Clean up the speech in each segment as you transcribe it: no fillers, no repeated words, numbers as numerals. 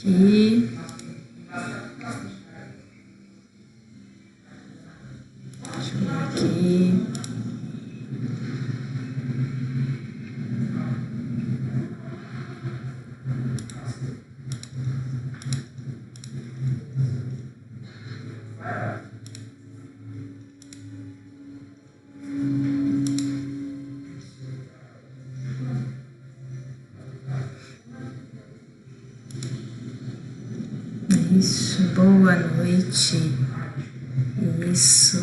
aqui. Deixa eu ver aqui. Isso, boa noite. Isso,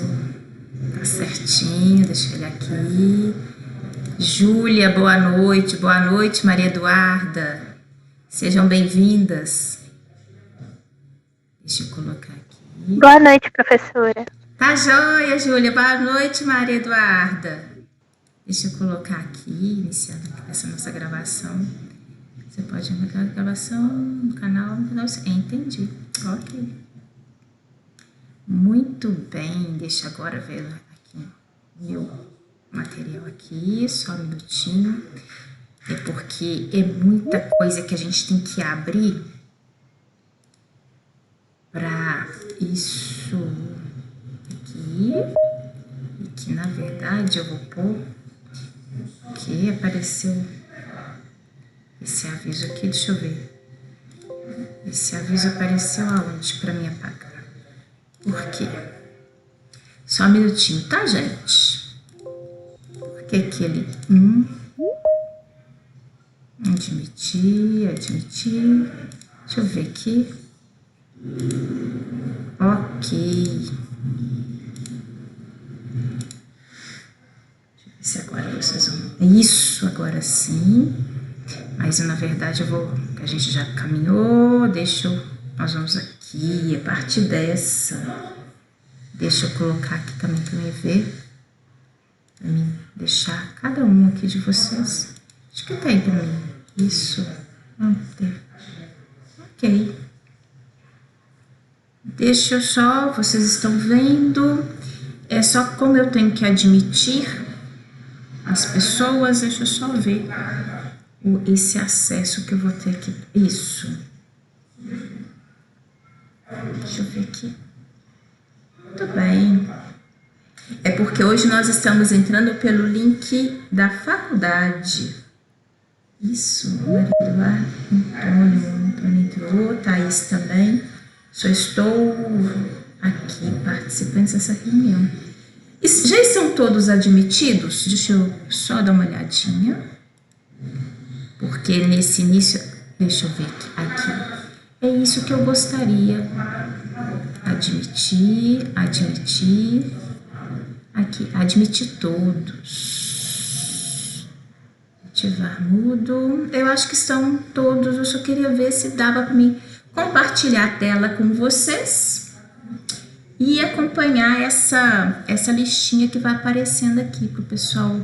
tá certinho, deixa eu olhar aqui. Júlia, boa noite. Boa noite, Maria Eduarda. Sejam bem-vindas. Deixa eu colocar aqui. Boa noite, professora. Tá joia, Júlia. Boa noite, Maria Eduarda. Deixa eu colocar aqui, iniciando essa nossa gravação. Você pode marcar a gravação no canal. Entendi. Ok. Muito bem. Deixa agora ver aqui meu material aqui. Só um minutinho. É porque é muita coisa que a gente tem que abrir para isso aqui. E que na verdade eu vou pôr que apareceu esse aviso aqui, deixa eu ver. Esse aviso apareceu aonde para mim apagar? Por quê? Só um minutinho, tá, gente? Porque aquele admitir. Deixa eu ver aqui. Ok. Deixa eu ver se agora vocês vão... Isso, agora sim. Mas na verdade a gente já caminhou, nós vamos aqui, a partir dessa, deixa eu colocar aqui também para me ver, para mim deixar cada um aqui de vocês, acho que tem para mim, isso, não tem, ok, deixa eu só, vocês estão vendo, é só como eu tenho que admitir as pessoas, deixa eu só ver esse acesso que eu vou ter aqui. Isso. Deixa eu ver aqui. Muito bem. É porque hoje nós estamos entrando pelo link da faculdade. Isso. Maria Eduarda, Antônio entrou, Thaís também. Só estou aqui participando dessa reunião. Já estão todos admitidos? Deixa eu só dar uma olhadinha. Porque nesse início, deixa eu ver aqui, é isso que eu gostaria, admitir, aqui, admitir todos, ativar mudo, eu acho que estão todos, eu só queria ver se dava para mim compartilhar a tela com vocês e acompanhar essa listinha que vai aparecendo aqui para o pessoal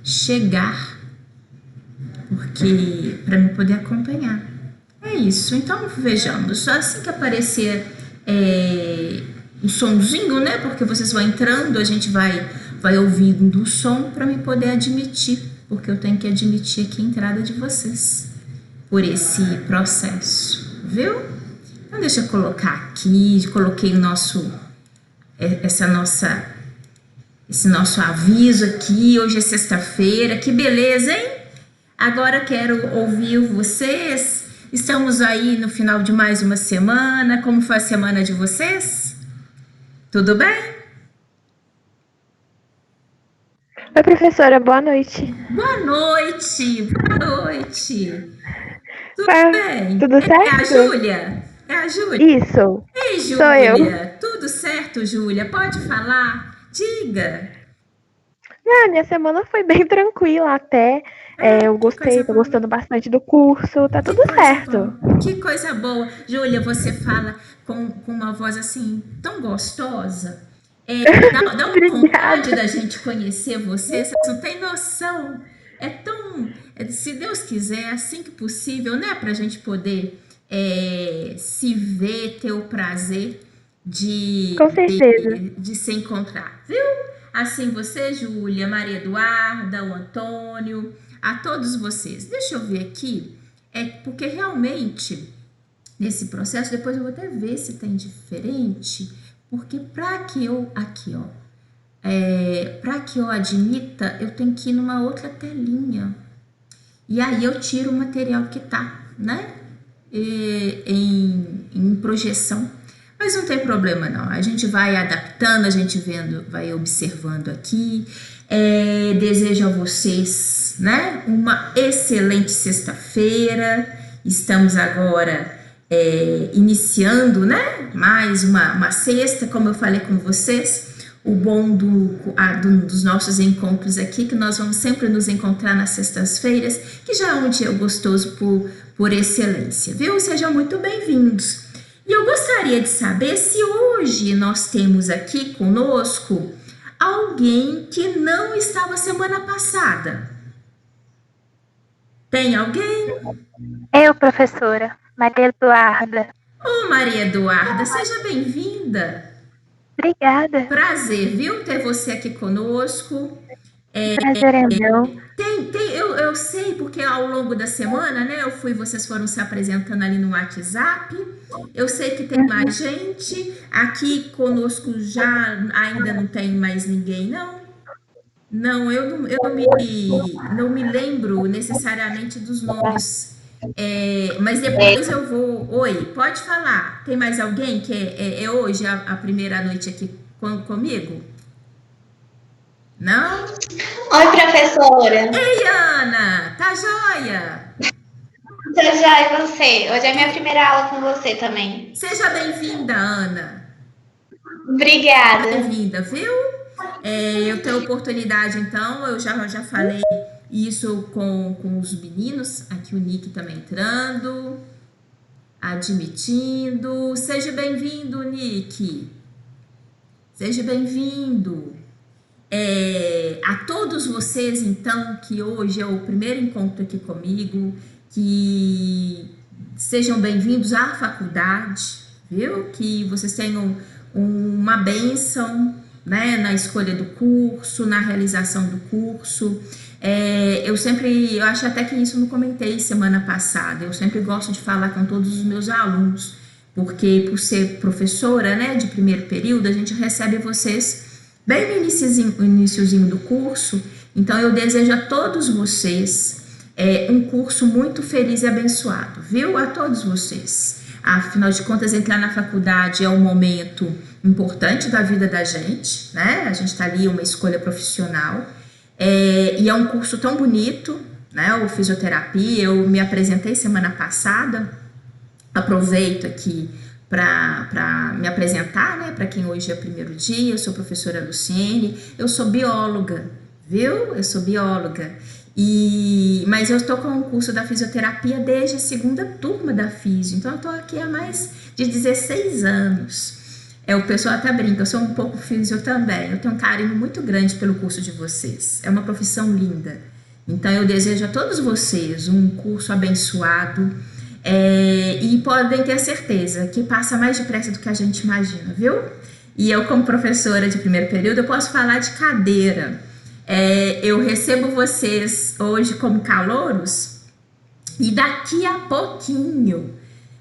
chegar, porque para me poder acompanhar. É isso, então vejamos, só assim que aparecer um sonzinho, né, porque vocês vão entrando, a gente vai ouvindo o som para me poder admitir, porque eu tenho que admitir aqui a entrada de vocês por esse processo, viu? Então deixa eu colocar aqui, coloquei esse nosso aviso aqui, hoje é sexta-feira, que beleza, hein? Agora quero ouvir vocês. Estamos aí no final de mais uma semana. Como foi a semana de vocês? Tudo bem? Oi, professora, boa noite. Boa noite. Tudo bem? Tudo certo? É a Júlia? É a Júlia? Isso. Ei, Júlia. Sou eu. Tudo certo, Júlia? Pode falar? Diga. Minha semana foi bem tranquila até. Eu gostei, tô gostando bastante do curso, tá tudo certo. Que coisa boa. Júlia, você fala com uma voz assim, tão gostosa. Dá uma vontade da gente conhecer você, vocês não têm noção. É tão, se Deus quiser, assim que possível, né? Pra gente poder se ver, ter o prazer de se encontrar, viu? Assim você, Júlia, Maria Eduarda, o Antônio, a todos vocês. Deixa eu ver aqui, porque realmente nesse processo. Depois eu vou até ver se tem diferente, porque para que eu, aqui ó, para que eu admita, eu tenho que ir numa outra telinha. E aí eu tiro o material que tá, né, em projeção. Mas não tem problema não, a gente vai adaptando, a gente vai observando aqui. Desejo a vocês, né, uma excelente sexta-feira. Estamos agora iniciando, né, mais uma sexta, como eu falei com vocês. O bom dos nossos encontros aqui, que nós vamos sempre nos encontrar nas sextas-feiras, que já é um dia gostoso por excelência, viu? Sejam muito bem-vindos. E eu gostaria de saber se hoje nós temos aqui conosco alguém que não estava semana passada. Tem alguém? Eu, professora, Maria Eduarda. Ô, Maria Eduarda, seja bem-vinda. Obrigada. Prazer, viu, ter você aqui conosco. Prazer é meu. Eu sei, porque ao longo da semana, né, vocês foram se apresentando ali no WhatsApp. Eu sei que tem mais gente. Aqui conosco ainda não tem mais ninguém, não? Não, eu não me lembro necessariamente dos nomes. Mas depois eu vou... Oi, pode falar. Tem mais alguém que é hoje a primeira noite aqui comigo? Não? Oi, professora. Ei, Ana, tá joia? Tô joia, e você? Hoje é a minha primeira aula com você também. Seja bem-vinda, Ana. Obrigada. Bem-vinda, viu? Eu tenho oportunidade, então, eu já falei isso com os meninos. Aqui o Nick também entrando, admitindo. Seja bem-vindo, Nick. Seja bem-vindo. A todos vocês, então, que hoje é o primeiro encontro aqui comigo, que sejam bem-vindos à faculdade, viu? Que vocês tenham uma bênção, né, na escolha do curso, na realização do curso. Eu acho até que isso não comentei semana passada, eu sempre gosto de falar com todos os meus alunos, porque por ser professora, né, de primeiro período, a gente recebe vocês bem no iniciozinho do curso. Então eu desejo a todos vocês um curso muito feliz e abençoado, viu? A todos vocês. Afinal de contas, entrar na faculdade é um momento importante da vida da gente, né? A gente está ali, uma escolha profissional, e é um curso tão bonito, né? O fisioterapia, eu me apresentei semana passada, aproveito aqui para me apresentar, né? Para quem hoje é o primeiro dia, eu sou a professora Luciene, eu sou bióloga, viu? Eu sou bióloga. Mas eu estou com o curso da fisioterapia desde a segunda turma da Fisio, então eu estou aqui há mais de 16 anos. O pessoal até brinca, eu sou um pouco fisio também, eu tenho um carinho muito grande pelo curso de vocês, é uma profissão linda. Então eu desejo a todos vocês um curso abençoado, e podem ter certeza que passa mais depressa do que a gente imagina, viu? E eu, como professora de primeiro período, eu posso falar de cadeira. Eu recebo vocês hoje como calouros, e daqui a pouquinho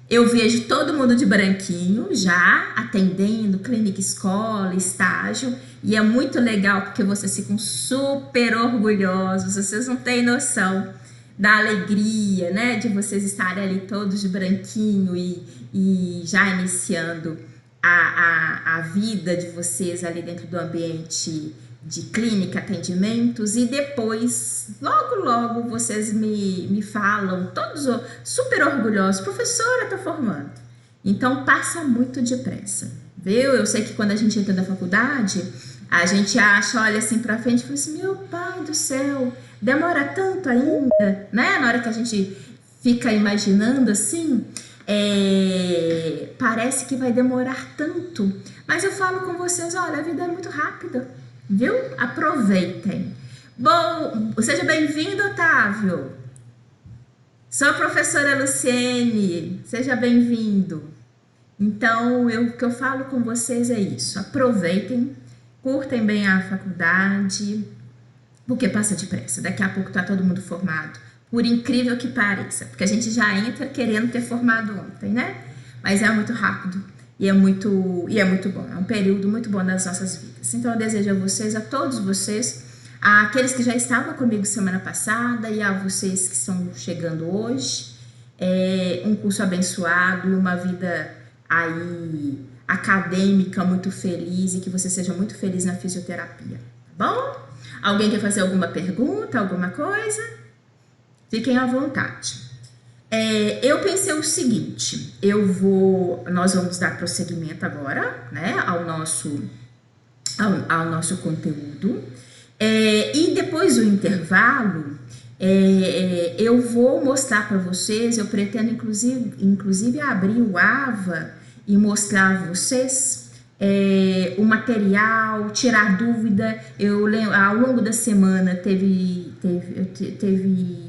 eu vejo todo mundo de branquinho já atendendo, clínica, escola, estágio, e é muito legal porque vocês ficam super orgulhosos, vocês não têm noção da alegria, né, de vocês estarem ali todos de branquinho e já iniciando a vida de vocês ali dentro do ambiente de clínica, atendimentos, e depois, logo vocês me falam, todos super orgulhosos, professora, tô formando. Então, passa muito depressa, viu? Eu sei que quando a gente entra na faculdade, a gente olha assim pra frente e fala assim, meu pai do céu, demora tanto ainda, né? Na hora que a gente fica imaginando assim, parece que vai demorar tanto. Mas eu falo com vocês, olha, a vida é muito rápida, viu? Aproveitem. Bom, seja bem-vindo, Otávio. Sou a professora Luciene, seja bem-vindo. Então, o que eu falo com vocês é isso, aproveitem, curtem bem a faculdade, porque passa depressa, daqui a pouco tá todo mundo formado, por incrível que pareça, porque a gente já entra querendo ter formado ontem, né? mas é muito rápido e é muito bom. É um período muito bom das nossas vidas. Então eu desejo a vocês, a todos vocês, àqueles que já estavam comigo semana passada e a vocês que estão chegando hoje, um curso abençoado e uma vida aí acadêmica muito feliz e que você seja muito feliz na fisioterapia, tá bom? Alguém quer fazer alguma pergunta, alguma coisa? Fiquem à vontade. Eu pensei o seguinte, nós vamos dar prosseguimento agora, né, ao nosso conteúdo, e depois do intervalo, eu vou mostrar para vocês, eu pretendo inclusive abrir o AVA e mostrar a vocês o material, tirar dúvida. Eu lembro, ao longo da semana teve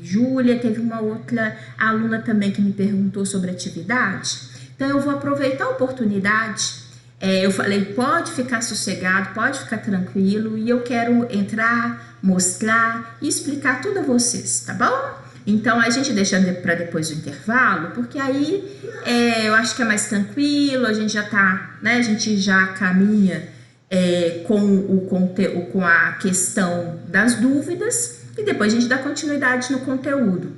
Júlia, teve uma outra aluna também que me perguntou sobre atividade, então eu vou aproveitar a oportunidade. Eu falei, pode ficar sossegado, pode ficar tranquilo, e eu quero entrar, mostrar e explicar tudo a vocês, tá bom? Então a gente deixa para depois do intervalo, porque aí eu acho que é mais tranquilo, a gente já tá, né? A gente já caminha com a questão das dúvidas e depois a gente dá continuidade no conteúdo.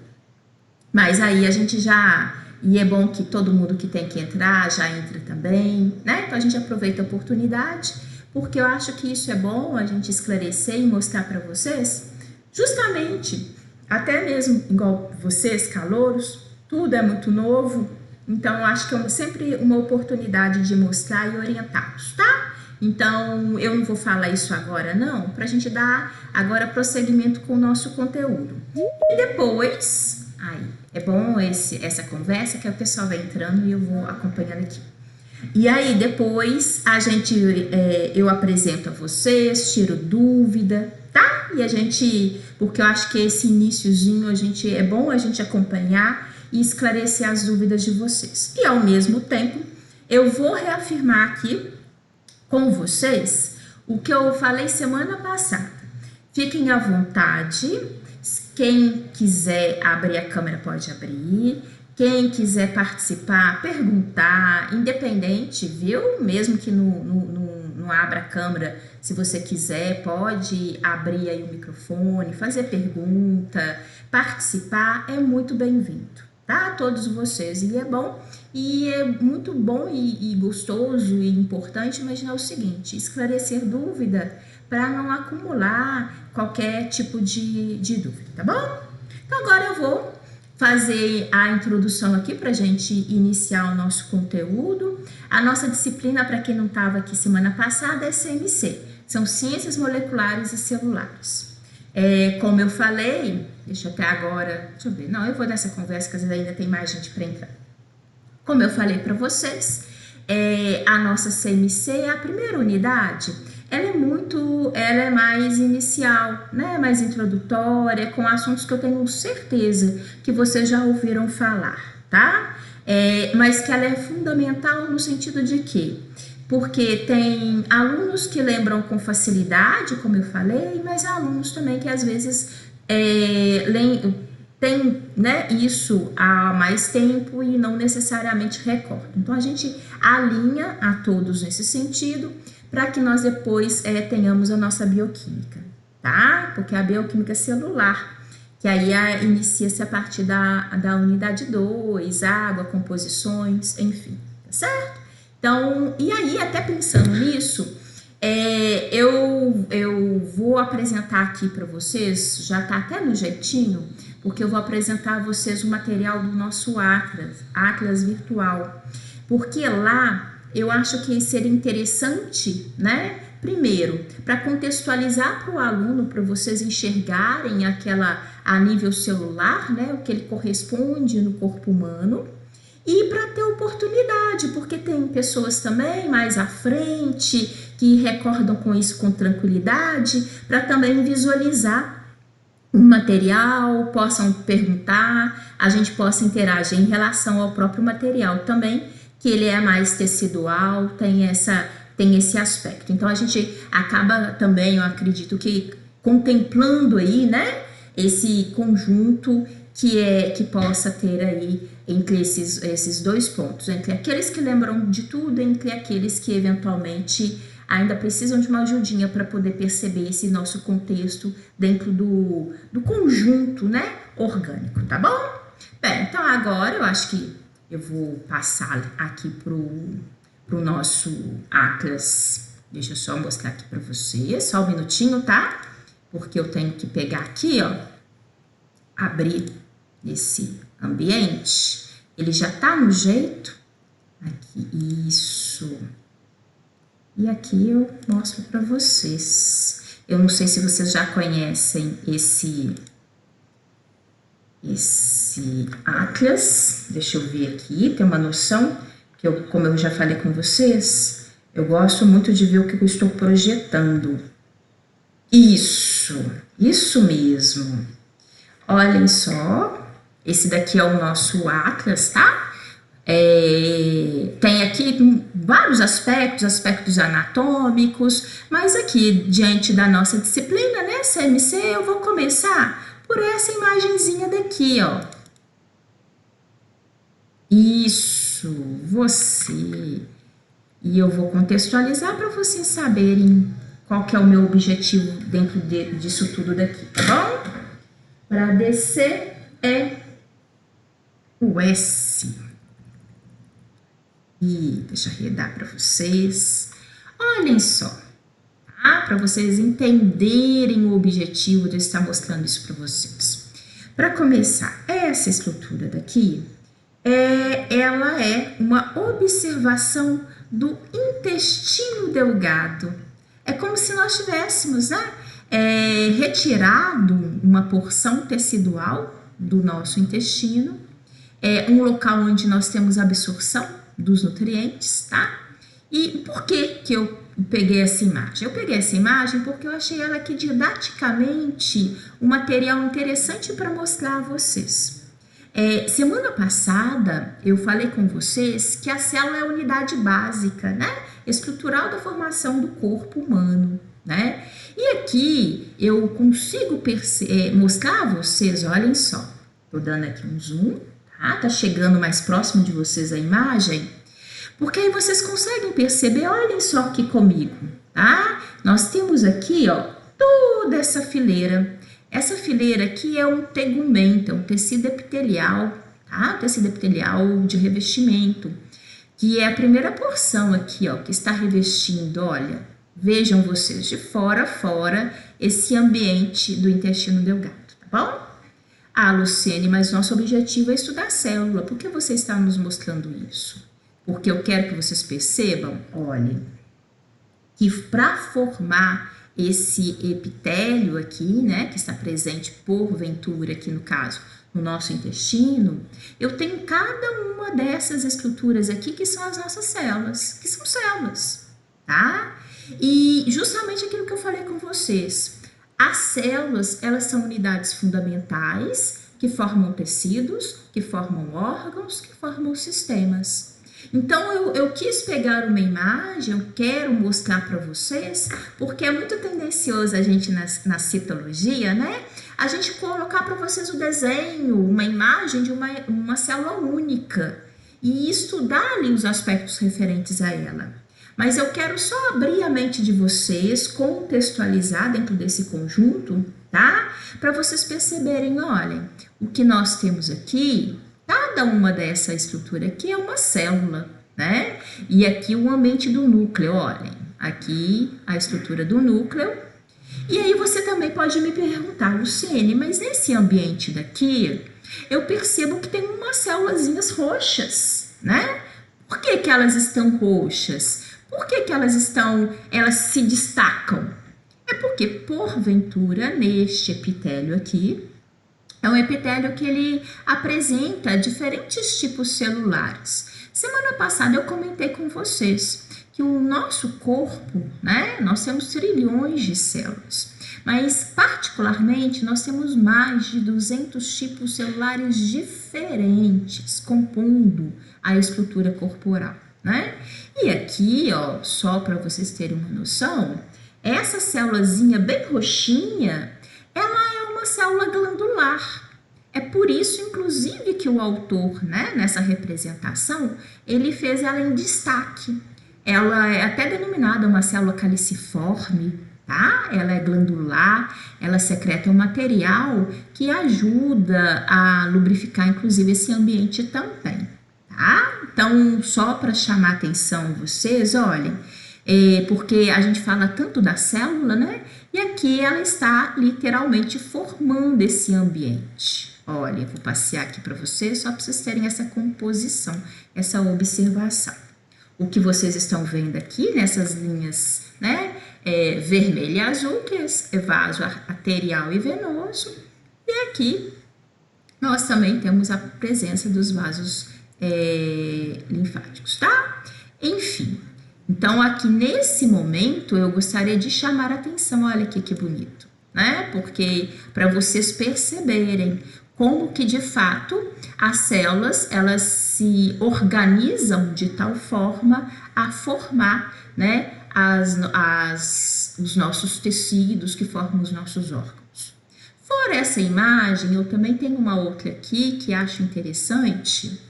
Mas aí a gente já... E é bom que todo mundo que tem que entrar já entre também, né? Então a gente aproveita a oportunidade, porque eu acho que isso é bom, a gente esclarecer e mostrar para vocês, justamente, até mesmo igual vocês, calouros, tudo é muito novo, então eu acho que é sempre uma oportunidade de mostrar e orientá-los, tá? Então eu não vou falar isso agora não, para a gente dar agora prosseguimento com o nosso conteúdo. E depois... é bom essa conversa, que o pessoal vai entrando e eu vou acompanhando aqui. E aí depois eu apresento a vocês, tiro dúvida, tá? E a gente, porque eu acho que esse iniciozinho é bom a gente acompanhar e esclarecer as dúvidas de vocês. E ao mesmo tempo, eu vou reafirmar aqui com vocês o que eu falei semana passada. Fiquem à vontade. Quem quiser abrir a câmera pode abrir, quem quiser participar, perguntar, independente, viu? Mesmo que não abra a câmera, se você quiser, pode abrir aí o microfone, fazer pergunta, participar, é muito bem-vindo, tá? Todos vocês, e é muito bom e gostoso e importante imaginar o seguinte, esclarecer dúvida para não acumular qualquer tipo de dúvida, tá bom? Então agora eu vou fazer a introdução aqui para a gente iniciar o nosso conteúdo. A nossa disciplina, para quem não estava aqui semana passada, é CMC, são Ciências Moleculares e Celulares. Como eu falei, deixa eu ver, não, eu vou nessa conversa que às vezes ainda tem mais gente para entrar. Como eu falei para vocês, a nossa CMC, a primeira unidade, ela é mais inicial, né? Mais introdutória, com assuntos que eu tenho certeza que vocês já ouviram falar, tá? Mas que ela é fundamental no sentido de quê? Porque tem alunos que lembram com facilidade, como eu falei, mas há alunos também que às vezes tem, né, isso há mais tempo e não necessariamente recordam. Então a gente alinha a todos nesse sentido, para que nós depois tenhamos a nossa bioquímica, tá? Porque a bioquímica celular, que aí inicia-se a partir da unidade 2, água, composições, enfim, tá certo? Então, e aí, até pensando nisso, eu vou apresentar aqui para vocês, já tá até no jeitinho, porque eu vou apresentar a vocês o material do nosso Atlas virtual, porque lá eu acho que seria interessante, né? Primeiro, para contextualizar para o aluno, para vocês enxergarem a nível celular, né? O que ele corresponde no corpo humano, e para ter oportunidade, porque tem pessoas também mais à frente que recordam com isso com tranquilidade, para também visualizar o material, possam perguntar, a gente possa interagir em relação ao próprio material também, que ele é mais tecidual, tem esse aspecto. Então, a gente acaba também, eu acredito que contemplando aí, né, esse conjunto que possa ter aí entre esses dois pontos, entre aqueles que lembram de tudo, entre aqueles que eventualmente ainda precisam de uma ajudinha para poder perceber esse nosso contexto dentro do conjunto, né, orgânico, tá bom? Bem, então agora eu acho que eu vou passar aqui pro nosso Atlas. Deixa eu só mostrar aqui para vocês, só um minutinho, tá? Porque eu tenho que pegar aqui, ó, abrir esse ambiente. Ele já tá no jeito. Aqui, isso. E aqui eu mostro para vocês. Eu não sei se vocês já conhecem esse Atlas. Deixa eu ver aqui, tem uma noção que como eu já falei com vocês, eu gosto muito de ver o que eu estou projetando. Isso mesmo. Olhem só, esse daqui é o nosso Atlas, tá? Tem aqui vários aspectos anatômicos, mas aqui, diante da nossa disciplina, né, CMC, eu vou começar por essa imagenzinha daqui, ó. Isso, você. E eu vou contextualizar para vocês saberem qual que é o meu objetivo dentro disso tudo daqui, tá bom? Para descer é o S. E deixa eu arredar para vocês. Olhem só, tá? Para vocês entenderem o objetivo de eu estar mostrando isso para vocês. Para começar, essa estrutura daqui, ela é uma observação do intestino delgado. É como se nós tivéssemos, né, retirado uma porção tecidual do nosso intestino, um local onde nós temos absorção dos nutrientes, tá? E por que eu peguei essa imagem? Eu peguei essa imagem porque eu achei ela aqui didaticamente um material interessante para mostrar a vocês. Semana passada eu falei com vocês que a célula é a unidade básica, né, estrutural da formação do corpo humano, né? E aqui eu consigo mostrar a vocês, olhem só, tô dando aqui um zoom, tá chegando mais próximo de vocês a imagem, porque aí vocês conseguem perceber, olhem só aqui comigo, tá? Nós temos aqui, ó, toda essa fileira. Essa fileira aqui é um tegumento, é um tecido epitelial, tá? Tecido epitelial de revestimento, que é a primeira porção aqui, ó, que está revestindo, olha, vejam vocês, de fora a fora, esse ambiente do intestino delgado, tá bom? Ah, Luciene, mas nosso objetivo é estudar a célula, por que você está nos mostrando isso? Porque eu quero que vocês percebam, olhem, que para formar esse epitélio aqui, né, que está presente porventura aqui no caso, no nosso intestino, eu tenho cada uma dessas estruturas aqui que são as nossas células, que são células, tá? E justamente aquilo que eu falei com vocês, as células, elas são unidades fundamentais que formam tecidos, que formam órgãos, que formam sistemas. Então, eu quis pegar uma imagem, eu quero mostrar para vocês, porque é muito tendencioso a gente na citologia, né? A gente colocar para vocês o desenho, uma imagem de uma célula única e estudar ali os aspectos referentes a ela. Mas eu quero só abrir a mente de vocês, contextualizar dentro desse conjunto, tá? Para vocês perceberem, olhem, o que nós temos aqui, cada uma dessa estrutura aqui é uma célula, né? E aqui o ambiente do núcleo, olhem, aqui a estrutura do núcleo. E aí você também pode me perguntar, Luciene, mas nesse ambiente daqui, eu percebo que tem umas célulazinhas roxas, né? Por que elas estão roxas? Por que elas se destacam? É porque, porventura, neste epitélio aqui, é um epitélio que ele apresenta diferentes tipos celulares. Semana passada eu comentei com vocês que o nosso corpo, né, nós temos trilhões de células, mas particularmente nós temos mais de 200 tipos celulares diferentes compondo a estrutura corporal, né? E aqui, ó, só para vocês terem uma noção, essa célulazinha bem roxinha, ela é uma célula glandular. É por isso, inclusive, que o autor, né, nessa representação, ele fez ela em destaque. Ela é até denominada uma célula caliciforme, tá? Ela é glandular, ela secreta um material que ajuda a lubrificar, inclusive, esse ambiente também, tá? Então, só para chamar a atenção vocês, olhem, porque a gente fala tanto da célula, né? E aqui ela está literalmente formando esse ambiente. Olha, vou passear aqui para vocês só para vocês terem essa composição, essa observação. O que vocês estão vendo aqui nessas linhas, né, vermelho e azul, que é vaso arterial e venoso. E aqui nós também temos a presença dos vasos linfáticos, tá? Enfim, então aqui nesse momento eu gostaria de chamar a atenção, olha aqui que bonito, né? Porque para vocês perceberem como que de fato as células elas se organizam de tal forma a formar, né, os nossos tecidos que formam os nossos órgãos. Fora essa imagem, eu também tenho uma outra aqui que acho interessante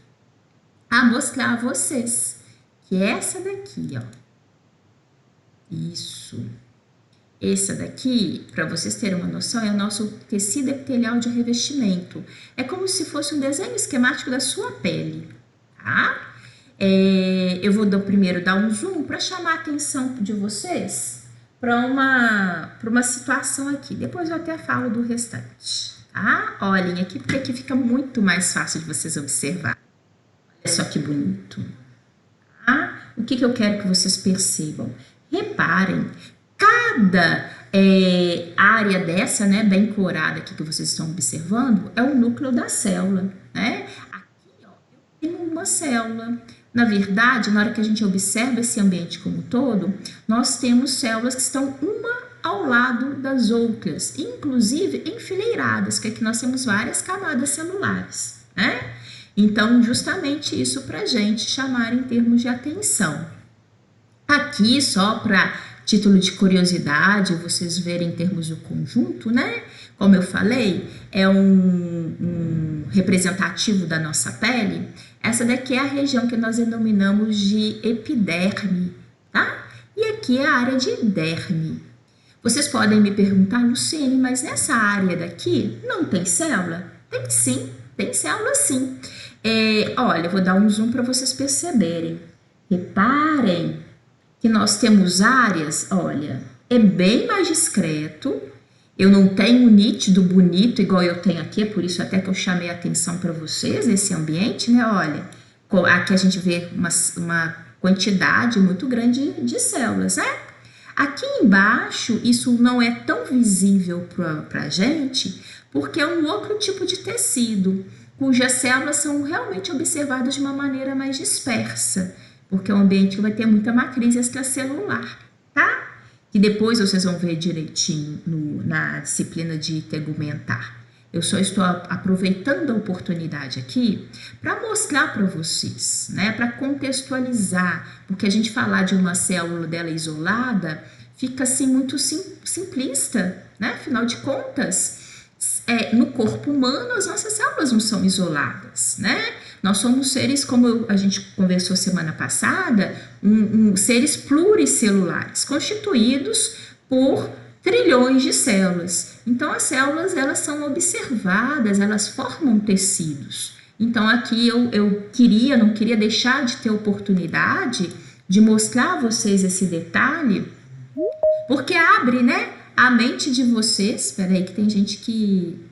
a mostrar a vocês, que é essa daqui, ó. Isso. Essa daqui, para vocês terem uma noção, é o nosso tecido epitelial de revestimento. É como se fosse um desenho esquemático da sua pele, tá? Eu vou primeiro dar um zoom para chamar a atenção de vocês para uma situação aqui. Depois eu até falo do restante, tá? Olhem aqui, porque aqui fica muito mais fácil de vocês observar. Olha só que bonito. Tá? O que eu quero que vocês percebam? Reparem, cada área dessa, né, bem corada aqui que vocês estão observando, é o núcleo da célula, né? Aqui, ó, eu tenho uma célula. Na verdade, na hora que a gente observa esse ambiente como um todo, nós temos células que estão uma ao lado das outras, inclusive enfileiradas, que aqui nós temos várias camadas celulares, né? Então, justamente isso para a gente chamar em termos de atenção. Aqui, só para título de curiosidade, vocês verem em termos do conjunto, né? Como eu falei, é um representativo da nossa pele. Essa daqui é a região que nós denominamos de epiderme, tá? E aqui é a área de derme. Vocês podem me perguntar, Luciene, mas nessa área daqui não tem célula? Tem sim, tem célula sim. Olha, eu vou dar um zoom para vocês perceberem. Reparem que nós temos áreas, olha, é bem mais discreto. Eu não tenho nítido, bonito, igual eu tenho aqui, é por isso até que eu chamei a atenção para vocês, esse ambiente, né? Olha, aqui a gente vê uma quantidade muito grande de células, né? Aqui embaixo, isso não é tão visível para a gente, porque é um outro tipo de tecido, cujas células são realmente observadas de uma maneira mais dispersa, porque é um ambiente que vai ter muita matriz extracelular, tá? Que depois vocês vão ver direitinho na disciplina de tegumentar. Eu só estou aproveitando a oportunidade aqui para mostrar para vocês, né, para contextualizar, porque a gente falar de uma célula dela isolada fica assim muito simplista, né? Afinal de contas, no corpo humano as nossas células não são isoladas, né? Nós somos seres, como a gente conversou semana passada, seres pluricelulares, constituídos por trilhões de células. Então, as células, elas são observadas, elas formam tecidos. Então, aqui eu não queria deixar de ter oportunidade de mostrar a vocês esse detalhe, porque abre, né, a mente de vocês. Espera aí que tem gente que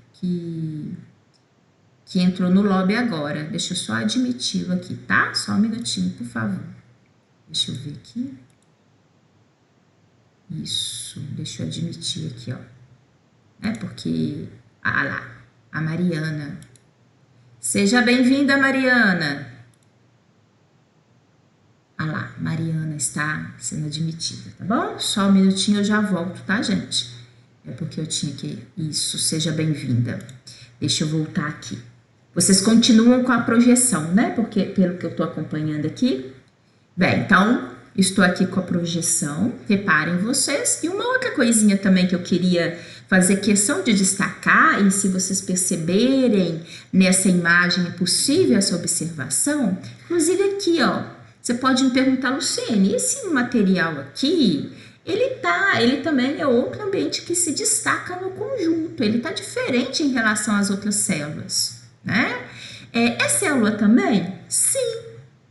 entrou no lobby agora. Deixa eu só admiti-lo aqui, tá? Só um minutinho, por favor. Deixa eu ver aqui. Isso, deixa eu admitir aqui, ó. Porque... Ah lá, a Mariana. Seja bem-vinda, Mariana. Ah lá, Mariana está sendo admitida, tá bom? Só um minutinho, eu já volto, tá, gente? É porque eu tinha que... Isso, seja bem-vinda. Deixa eu voltar aqui. Vocês continuam com a projeção, né? Porque, pelo que eu tô acompanhando aqui. Bem, então, estou aqui com a projeção, reparem vocês. E uma outra coisinha também que eu queria fazer questão de destacar, e se vocês perceberem nessa imagem é possível essa observação, inclusive aqui, ó, você pode me perguntar, Luciene, esse material aqui, ele também é outro ambiente que se destaca no conjunto, ele está diferente em relação às outras células, né? É célula também? Sim,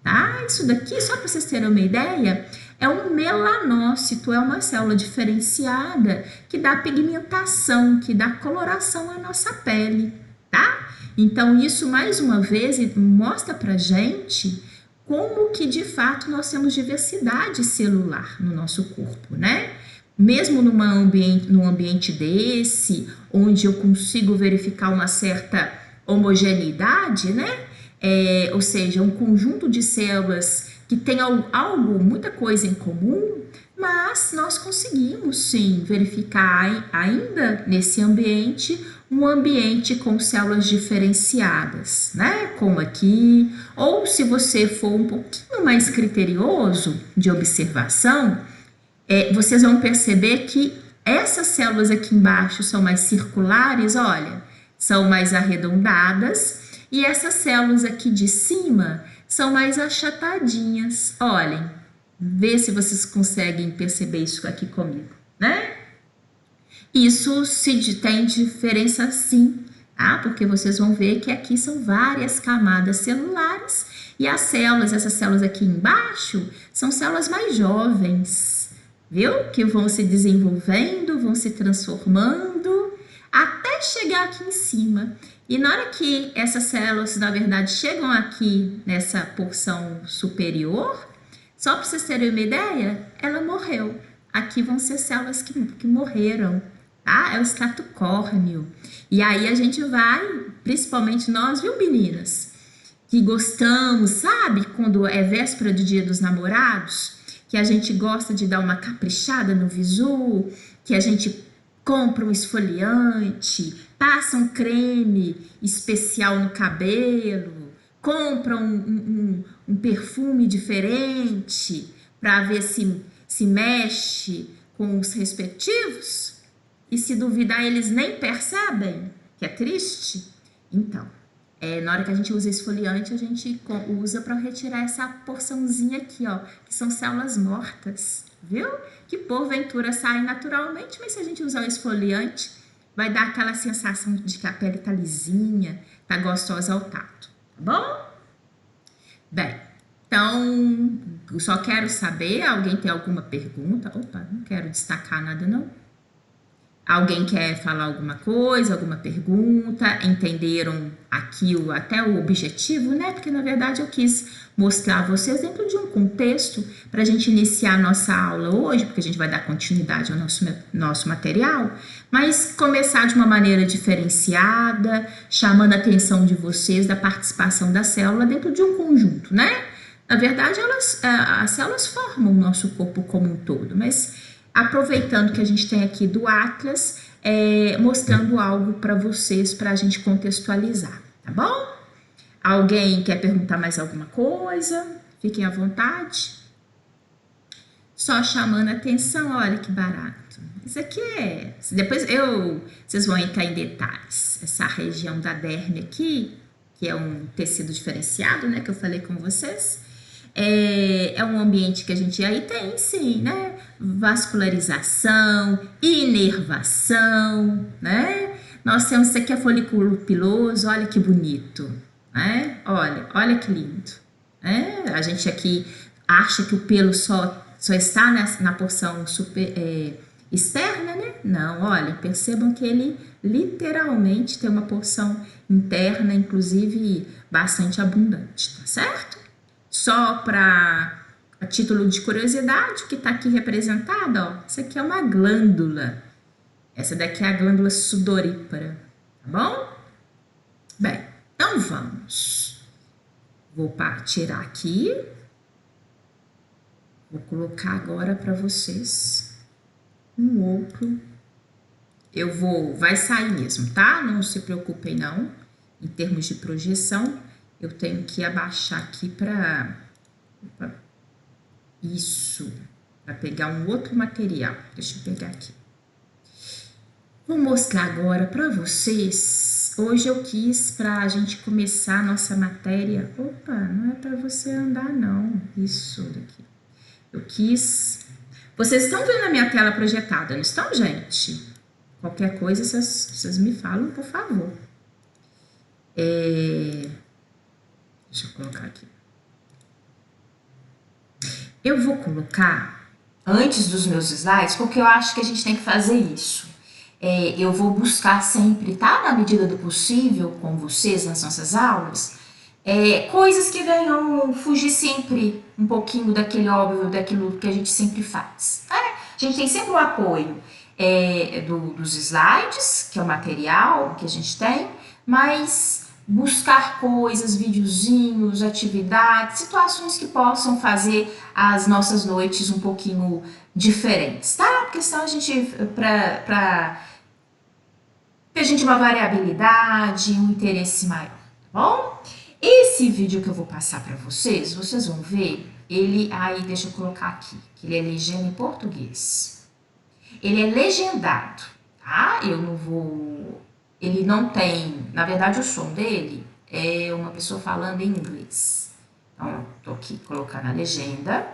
tá? Isso daqui, só para vocês terem uma ideia, é um melanócito, é uma célula diferenciada que dá pigmentação, que dá coloração à nossa pele, tá? Então, isso mais uma vez mostra pra gente como que de fato nós temos diversidade celular no nosso corpo, né? Mesmo num ambiente desse, onde eu consigo verificar uma certa homogeneidade, né? Ou seja, um conjunto de células que tem muita coisa em comum, mas nós conseguimos sim verificar ainda nesse ambiente um ambiente com células diferenciadas, né? Como aqui, ou se você for um pouquinho mais criterioso de observação, vocês vão perceber que essas células aqui embaixo são mais circulares, olha, são mais arredondadas, e essas células aqui de cima são mais achatadinhas. Olhem, vê se vocês conseguem perceber isso aqui comigo, né? Isso tem diferença sim, tá? Porque vocês vão ver que aqui são várias camadas celulares e essas células aqui embaixo são células mais jovens, viu? Que vão se desenvolvendo, vão se transformando até chegar aqui em cima. E na hora que essas células, na verdade, chegam aqui nessa porção superior, só para vocês terem uma ideia, ela morreu. Aqui vão ser células que morreram, tá? É o estrato córneo. E aí a gente vai, principalmente nós, viu, meninas? Que gostamos, sabe? Quando é véspera do Dia dos Namorados, que a gente gosta de dar uma caprichada no visu, que a gente compra um esfoliante, passa um creme especial no cabelo, compra um perfume diferente para ver se mexe com os respectivos, e se duvidar eles nem percebem, que é triste. Então, na hora que a gente usa esfoliante, a gente usa para retirar essa porçãozinha aqui, ó, que são células mortas, viu? Que porventura saem naturalmente, mas se a gente usar o esfoliante, vai dar aquela sensação de que a pele tá lisinha, tá gostosa ao tato, tá bom? Bem, então, eu só quero saber, alguém tem alguma pergunta? Opa, não quero destacar nada não. Alguém quer falar alguma coisa, alguma pergunta? Entenderam aqui até o objetivo, né? Porque na verdade eu quis mostrar a vocês dentro de um contexto para a gente iniciar a nossa aula hoje, porque a gente vai dar continuidade ao nosso material, mas começar de uma maneira diferenciada, chamando a atenção de vocês da participação da célula dentro de um conjunto, né? Na verdade, as células formam o nosso corpo como um todo, mas aproveitando que a gente tem aqui do Atlas, mostrando algo para vocês, para a gente contextualizar, tá bom? Alguém quer perguntar mais alguma coisa? Fiquem à vontade. Só chamando a atenção, olha que barato. Isso aqui depois vocês vão entrar em detalhes. Essa região da derme aqui, que é um tecido diferenciado, né, que eu falei com vocês, é um ambiente que a gente aí tem, sim, né? Vascularização, inervação, né? Nós temos isso aqui, é folículo piloso, olha que bonito, né? Olha que lindo, né? A gente aqui acha que o pelo só está na porção externa, né? Não, olha, percebam que ele literalmente tem uma porção interna, inclusive bastante abundante, tá certo? Só a título de curiosidade, o que está aqui representado, ó, isso aqui é uma glândula. Essa daqui é a glândula sudorípara, tá bom? Bem, então vamos. Vou tirar aqui. Vou colocar agora para vocês um outro. Vai sair mesmo, tá? Não se preocupem não. Em termos de projeção, eu tenho que abaixar aqui para... Isso, para pegar um outro material. Deixa eu pegar aqui. Vou mostrar agora para vocês. Hoje eu quis, para a gente começar a nossa matéria. Opa, não é para você andar, não. Isso daqui. Eu quis. Vocês estão vendo a minha tela projetada, não estão, gente? Qualquer coisa, vocês me falam, por favor. Deixa eu colocar aqui. Eu vou colocar antes dos meus slides, porque eu acho que a gente tem que fazer isso. Eu vou buscar sempre, tá? Na medida do possível, com vocês nas nossas aulas, coisas que venham fugir sempre um pouquinho daquele óbvio, daquilo que a gente sempre faz. Né? A gente tem sempre o apoio dos slides, que é o material que a gente tem, mas buscar coisas, videozinhos, atividades, situações que possam fazer as nossas noites um pouquinho diferentes, tá? Porque senão a gente, para a gente uma variabilidade, um interesse maior, tá bom? Esse vídeo que eu vou passar para vocês vão ver, deixa eu colocar aqui, que ele é legenda em português. Ele é legendado, tá? Ele não tem, na verdade o som dele é uma pessoa falando em inglês. Então, tô aqui colocando a legenda.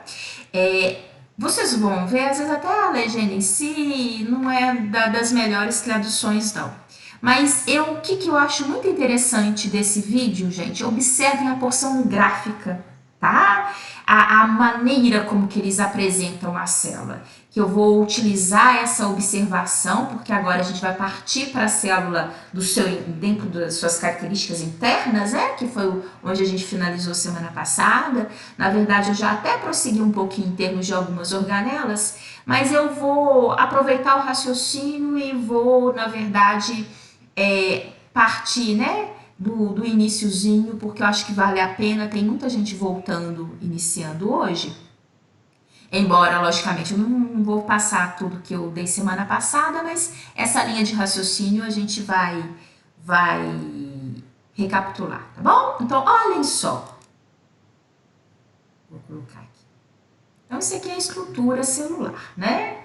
Vocês vão ver, às vezes até a legenda em si não é das melhores traduções, não. Mas o que eu acho muito interessante desse vídeo, gente, observem a porção gráfica, tá? A maneira como que eles apresentam a célula. Que eu vou utilizar essa observação, porque agora a gente vai partir para a célula dentro das suas características internas, que foi onde a gente finalizou semana passada. Na verdade, eu já até prossegui um pouquinho em termos de algumas organelas, mas eu vou aproveitar o raciocínio e vou, na verdade, partir, né, do iniciozinho, porque eu acho que vale a pena. Tem muita gente iniciando hoje. Embora, logicamente, eu não vou passar tudo que eu dei semana passada, mas essa linha de raciocínio a gente vai recapitular, tá bom? Então, olhem só. Vou colocar aqui. Então, isso aqui é a estrutura celular, né?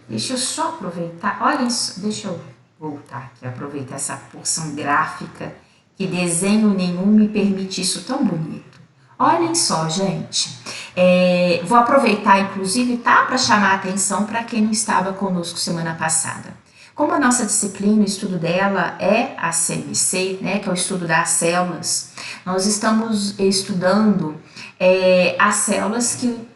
Deixa eu só aproveitar, olha isso, deixa eu voltar aqui, aproveitar essa porção gráfica, que desenho nenhum me permite isso tão bonito. Olhem só, gente, vou aproveitar inclusive, tá, para chamar a atenção para quem não estava conosco semana passada. Como a nossa disciplina, o estudo dela é a CMC, né, que é o estudo das células, nós estamos estudando as células que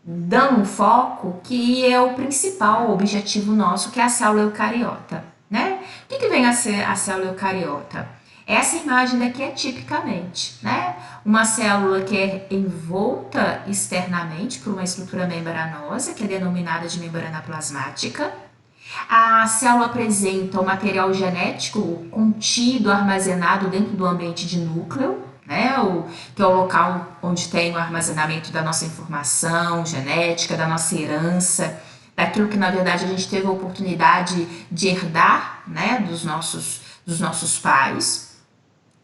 dão um foco que é o principal objetivo nosso, que é a célula eucariota, né? O que vem a ser a célula eucariota? Essa imagem daqui é tipicamente, né? Uma célula que é envolta externamente por uma estrutura membranosa, que é denominada de membrana plasmática. A célula apresenta o material genético contido, armazenado dentro do ambiente de núcleo, né, que é o local onde tem o armazenamento da nossa informação genética, da nossa herança, daquilo que na verdade a gente teve a oportunidade de herdar, né, dos nossos pais.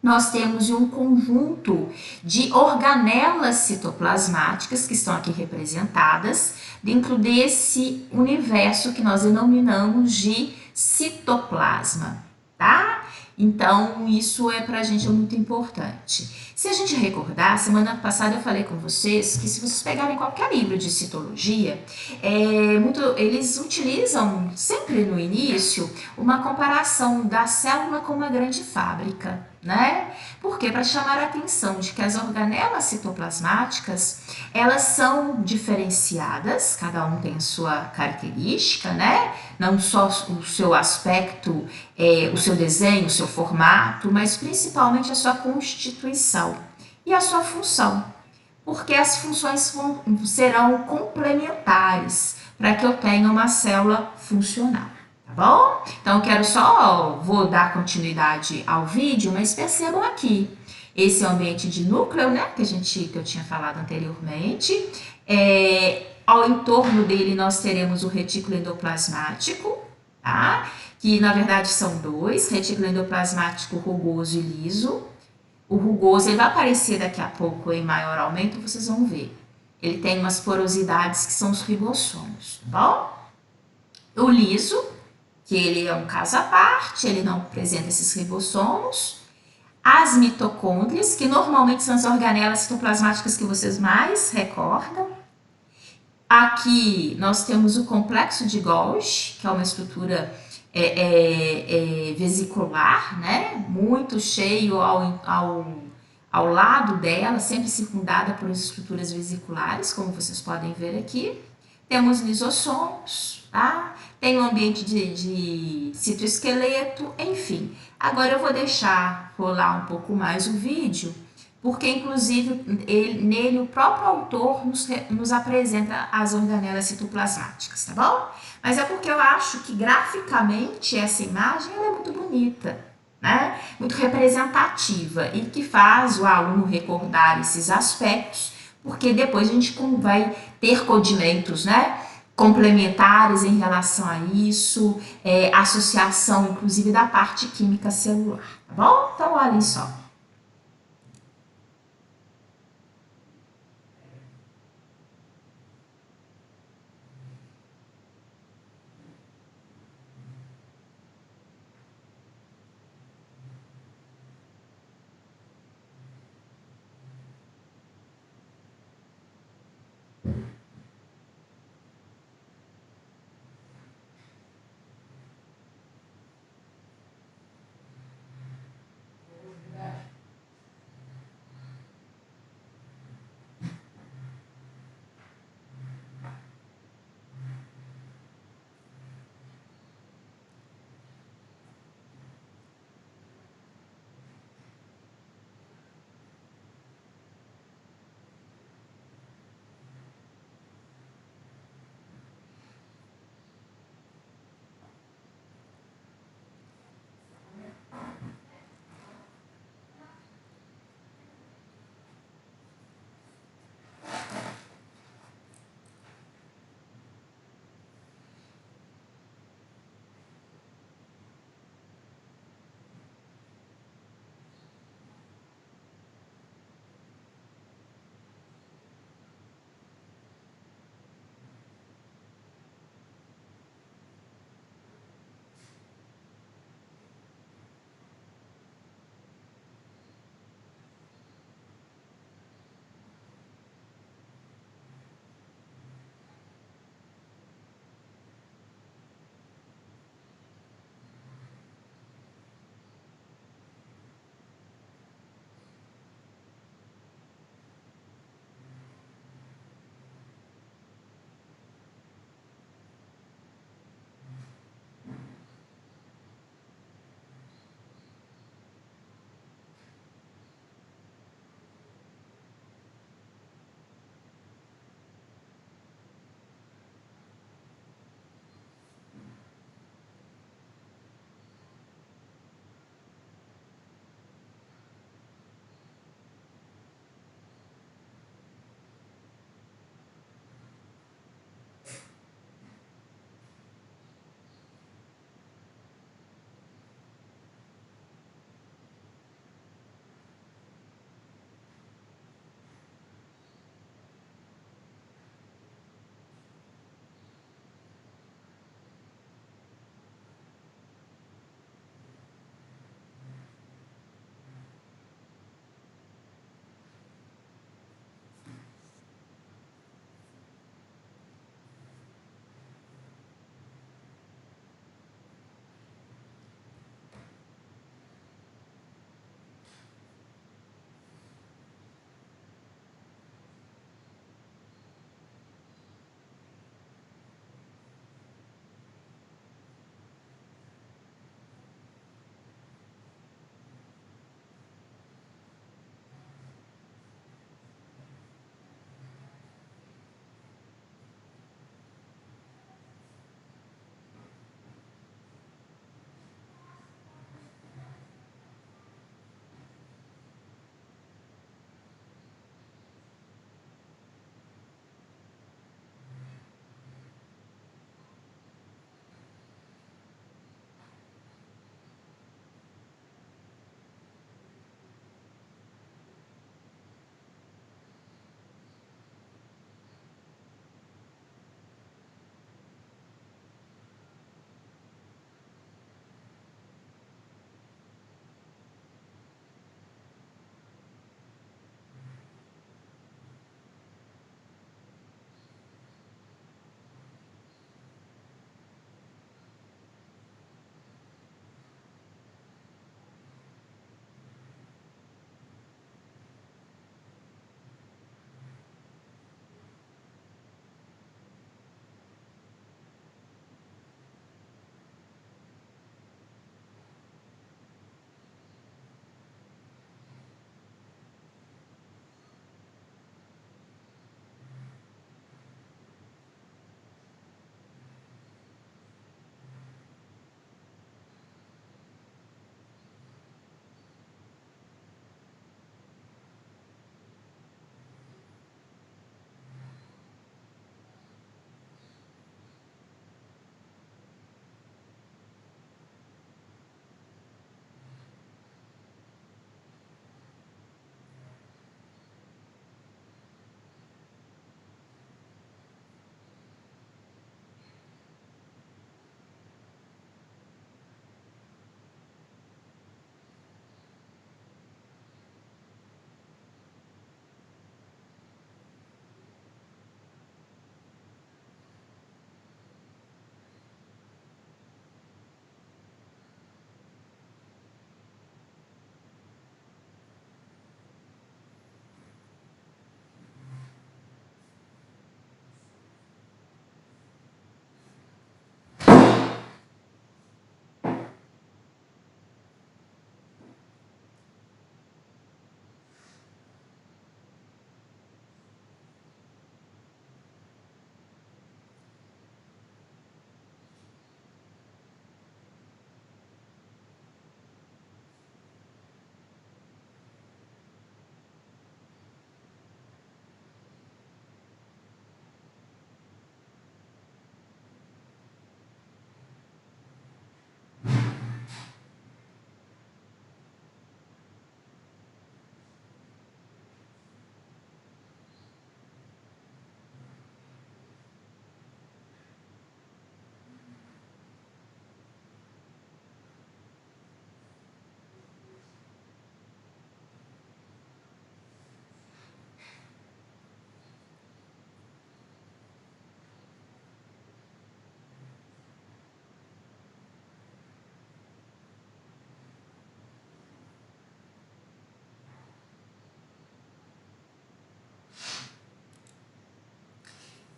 Nós temos um conjunto de organelas citoplasmáticas que estão aqui representadas dentro desse universo que nós denominamos de citoplasma, tá? Então, isso pra gente é muito importante. Se a gente recordar, semana passada eu falei com vocês que se vocês pegarem qualquer livro de citologia, eles utilizam sempre no início uma comparação da célula com uma grande fábrica, né? Porque para chamar a atenção de que as organelas citoplasmáticas, elas são diferenciadas, cada um tem a sua característica, né? Não só o seu aspecto, o seu desenho, o seu formato, mas principalmente a sua constituição e a sua função, porque as funções serão complementares para que eu tenha uma célula funcional. Tá bom? Então, vou dar continuidade ao vídeo, mas percebam aqui, esse é o ambiente de núcleo, né, que eu tinha falado anteriormente. Ao entorno dele nós teremos o retículo endoplasmático, tá? Que na verdade são dois, retículo endoplasmático rugoso e liso. O rugoso ele vai aparecer daqui a pouco em maior aumento, vocês vão ver. Ele tem umas porosidades que são os ribossomos, tá bom? O liso, que ele é um caso à parte, ele não apresenta esses ribossomos. As mitocôndrias, que normalmente são as organelas citoplasmáticas que vocês mais recordam. Aqui nós temos o complexo de Golgi, que é uma estrutura vesicular, né? Muito cheio ao lado dela, sempre circundada por estruturas vesiculares, como vocês podem ver aqui. Temos lisossomos, tá? Tem um ambiente de citoesqueleto, enfim. Agora eu vou deixar rolar um pouco mais o vídeo, porque inclusive nele o próprio autor nos apresenta as organelas citoplasmáticas, tá bom? Mas é porque eu acho que graficamente essa imagem ela é muito bonita, né? Muito representativa e que faz o aluno recordar esses aspectos, porque depois a gente vai ter condimentos, né? Complementares em relação a isso, associação inclusive da parte química celular, tá bom? Então olhem só.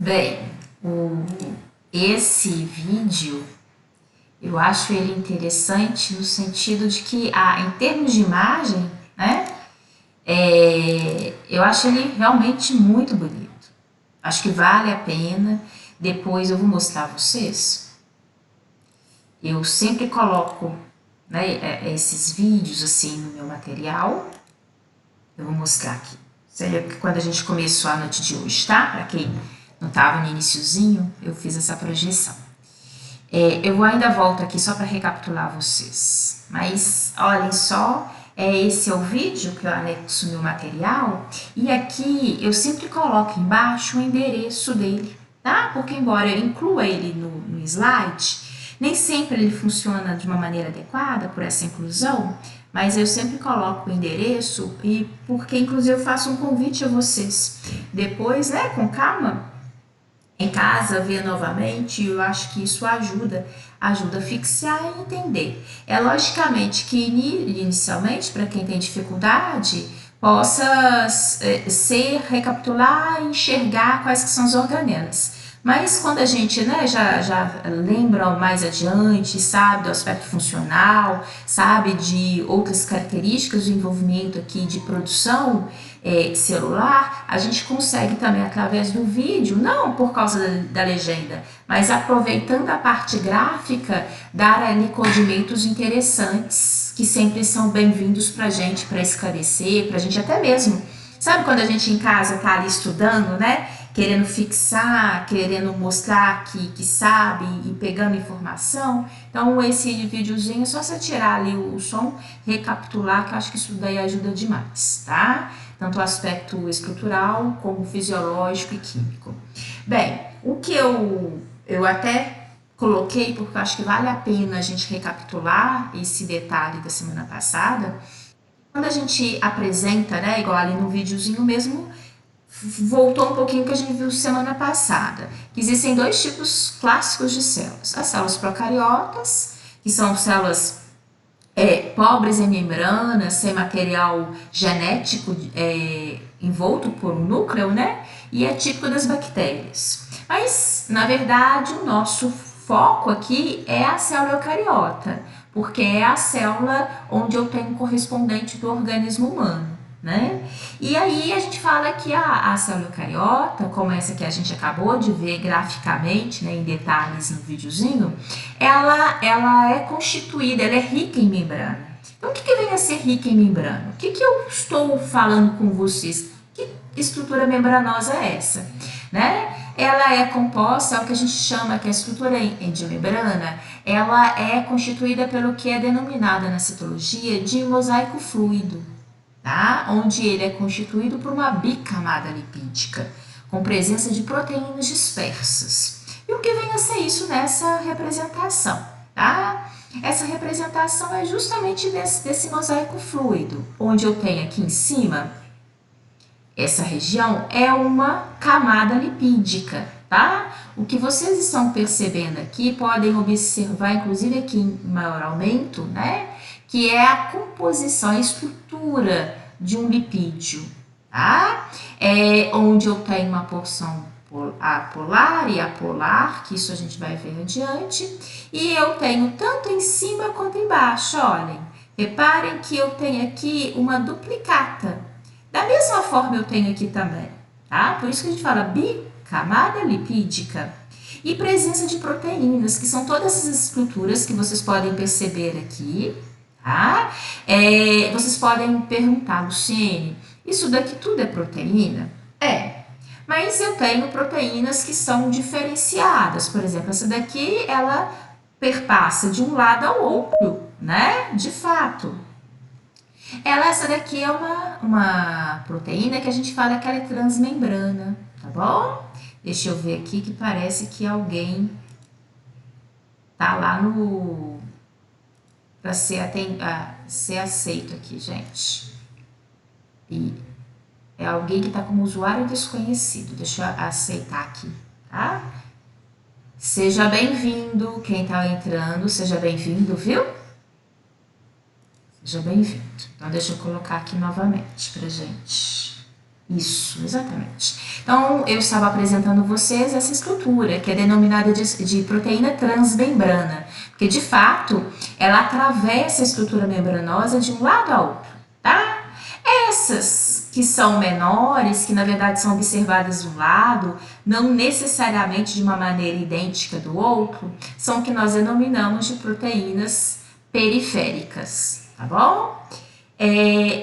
Bem, esse vídeo eu acho ele interessante no sentido de que, em termos de imagem, né, eu acho ele realmente muito bonito. Acho que vale a pena. Depois eu vou mostrar a vocês. Eu sempre coloco, né, esses vídeos assim no meu material. Eu vou mostrar aqui. Isso aí é quando a gente começou a noite de hoje, tá? Para quem não estava no iniciozinho, eu fiz essa projeção. Eu ainda volto aqui só para recapitular vocês. Mas olhem só, esse é o vídeo que eu anexo no meu material. E aqui eu sempre coloco embaixo o endereço dele, tá? Porque embora eu inclua ele no slide, nem sempre ele funciona de uma maneira adequada por essa inclusão, mas eu sempre coloco o endereço e porque inclusive eu faço um convite a vocês. Depois, né, com calma, em casa, ver novamente, eu acho que isso ajuda a fixar e entender. Logicamente que inicialmente, para quem tem dificuldade, possa recapitular e enxergar quais que são os organelas. Mas quando a gente, né, já lembra mais adiante, sabe do aspecto funcional, sabe de outras características do envolvimento aqui de produção celular, a gente consegue também através do vídeo, não por causa da legenda, mas aproveitando a parte gráfica, dar ali condimentos interessantes, que sempre são bem-vindos para a gente, para esclarecer, para a gente até mesmo, sabe quando a gente em casa está ali estudando, né? Querendo fixar, querendo mostrar que sabe e pegando informação. Então, esse videozinho é só você tirar ali o som, recapitular, que eu acho que isso daí ajuda demais, tá? Tanto o aspecto estrutural como fisiológico e químico. Bem, o que eu até coloquei, porque eu acho que vale a pena a gente recapitular esse detalhe da semana passada, quando a gente apresenta, né, igual ali no videozinho mesmo, voltou um pouquinho que a gente viu semana passada, que existem dois tipos clássicos de células. As células procariotas, que são células pobres em membranas, sem material genético envolto por um núcleo, né? E é típico das bactérias. Mas, na verdade, o nosso foco aqui é a célula eucariota, porque é a célula onde eu tenho correspondente do organismo humano. Né? E aí a gente fala que a célula eucariota, como essa que a gente acabou de ver graficamente, né, em detalhes no videozinho, ela é constituída, ela é rica em membrana. Então o que vem a ser rica em membrana? O que eu estou falando com vocês? Que estrutura membranosa é essa? Né? Ela é composta, é o que a gente chama que a estrutura de membrana, ela é constituída pelo que é denominada na citologia de mosaico fluido. Tá? Onde ele é constituído por uma bicamada lipídica, com presença de proteínas dispersas. E o que vem a ser isso nessa representação? Tá? Essa representação é justamente desse mosaico fluido, onde eu tenho aqui em cima, essa região é uma camada lipídica. Tá? O que vocês estão percebendo aqui, podem observar, inclusive aqui em maior aumento, né? Que é a composição, a estrutura de um lipídio, tá? Onde eu tenho uma porção apolar e apolar, que isso a gente vai ver adiante, e eu tenho tanto em cima quanto embaixo, olhem. Reparem que eu tenho aqui uma duplicata. Da mesma forma eu tenho aqui também, tá? Por isso que a gente fala bicamada lipídica. E presença de proteínas, que são todas essas estruturas que vocês podem perceber aqui, tá? Vocês podem perguntar, Luciene, isso daqui tudo é proteína? Mas eu tenho proteínas que são diferenciadas. Por exemplo, essa daqui, ela perpassa de um lado ao outro, né? De fato. Essa daqui é uma proteína que a gente fala que ela é transmembrana, tá bom? Deixa eu ver aqui que parece que alguém tá lá no... para ser aceito aqui, gente. E é alguém que está como usuário desconhecido. Deixa eu aceitar aqui, tá? Seja bem-vindo, quem está entrando, seja bem-vindo, viu? Seja bem-vindo. Então, deixa eu colocar aqui novamente pra gente. Isso, exatamente. Então, eu estava apresentando a vocês essa estrutura, que é denominada de proteína transmembrana, porque, de fato, ela atravessa a estrutura membranosa de um lado ao outro, tá? Essas que são menores, que na verdade são observadas de um lado, não necessariamente de uma maneira idêntica do outro, são o que nós denominamos de proteínas periféricas, tá bom?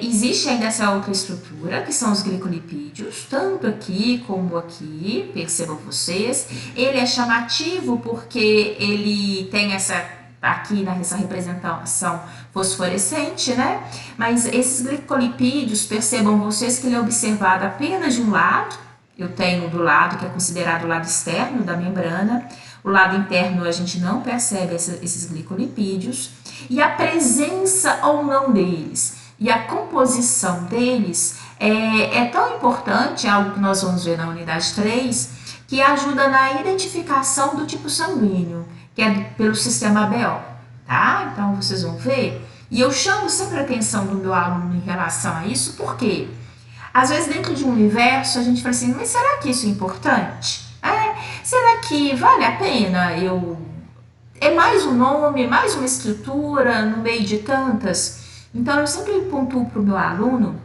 Existe ainda essa outra estrutura, que são os glicolipídios, tanto aqui como aqui, percebam vocês. Ele é chamativo porque ele tem aqui nessa representação fosforescente, né? Mas esses glicolipídios, percebam vocês que ele é observado apenas de um lado. Eu tenho do lado que é considerado o lado externo da membrana. O lado interno a gente não percebe esses glicolipídios. E a presença ou não deles e a composição deles é tão importante, é algo que nós vamos ver na unidade 3, que ajuda na identificação do tipo sanguíneo, que é pelo sistema ABO, tá? Então, vocês vão ver. E eu chamo sempre a atenção do meu aluno em relação a isso, porque às vezes dentro de um universo a gente fala assim, mas será que isso é importante? Será que vale a pena é mais um nome, mais uma estrutura no meio de tantas? Então, eu sempre pontuo para o meu aluno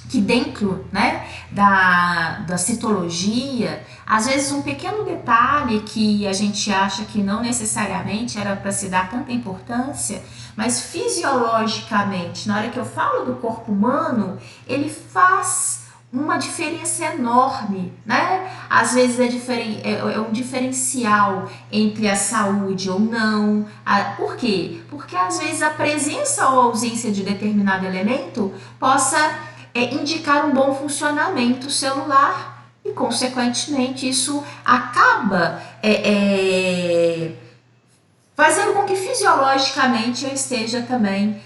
que dentro, né, da citologia, às vezes um pequeno detalhe que a gente acha que não necessariamente era para se dar tanta importância, mas fisiologicamente, na hora que eu falo do corpo humano, ele faz uma diferença enorme, né? Às vezes é um diferencial entre a saúde ou não. Por quê? Porque às vezes a presença ou ausência de determinado elemento possa indicar um bom funcionamento celular e, consequentemente, isso acaba fazendo com que fisiologicamente eu esteja também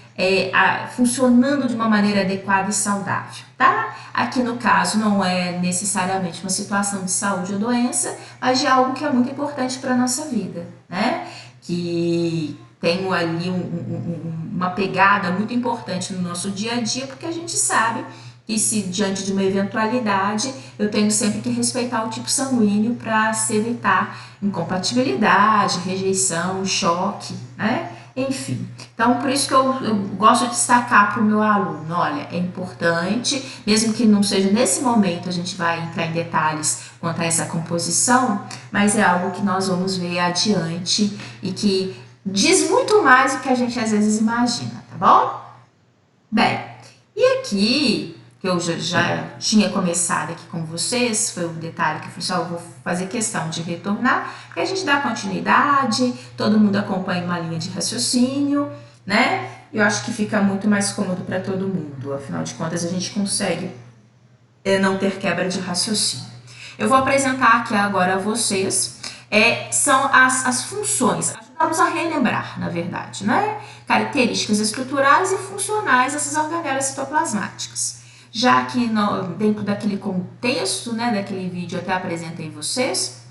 funcionando de uma maneira adequada e saudável, tá? Aqui no caso não é necessariamente uma situação de saúde ou doença, mas de algo que é muito importante para a nossa vida, né? Que tem ali uma pegada muito importante no nosso dia a dia, porque a gente sabe que se diante de uma eventualidade eu tenho sempre que respeitar o tipo sanguíneo para se evitar incompatibilidade, rejeição, choque, né? Enfim, então por isso que eu gosto de destacar para o meu aluno, olha, é importante, mesmo que não seja nesse momento a gente vai entrar em detalhes quanto a essa composição, mas é algo que nós vamos ver adiante e que diz muito mais do que a gente às vezes imagina, tá bom? Bem, e aqui, que eu já tinha começado aqui com vocês, foi um detalhe que eu vou fazer questão de retornar, porque a gente dá continuidade, todo mundo acompanha uma linha de raciocínio, né? Eu acho que fica muito mais cômodo para todo mundo, afinal de contas a gente consegue não ter quebra de raciocínio. Eu vou apresentar aqui agora a vocês, são as funções, ajudamos a relembrar, na verdade, né? Características estruturais e funcionais dessas organelas citoplasmáticas. Já que dentro daquele contexto, né, daquele vídeo eu até apresentei vocês,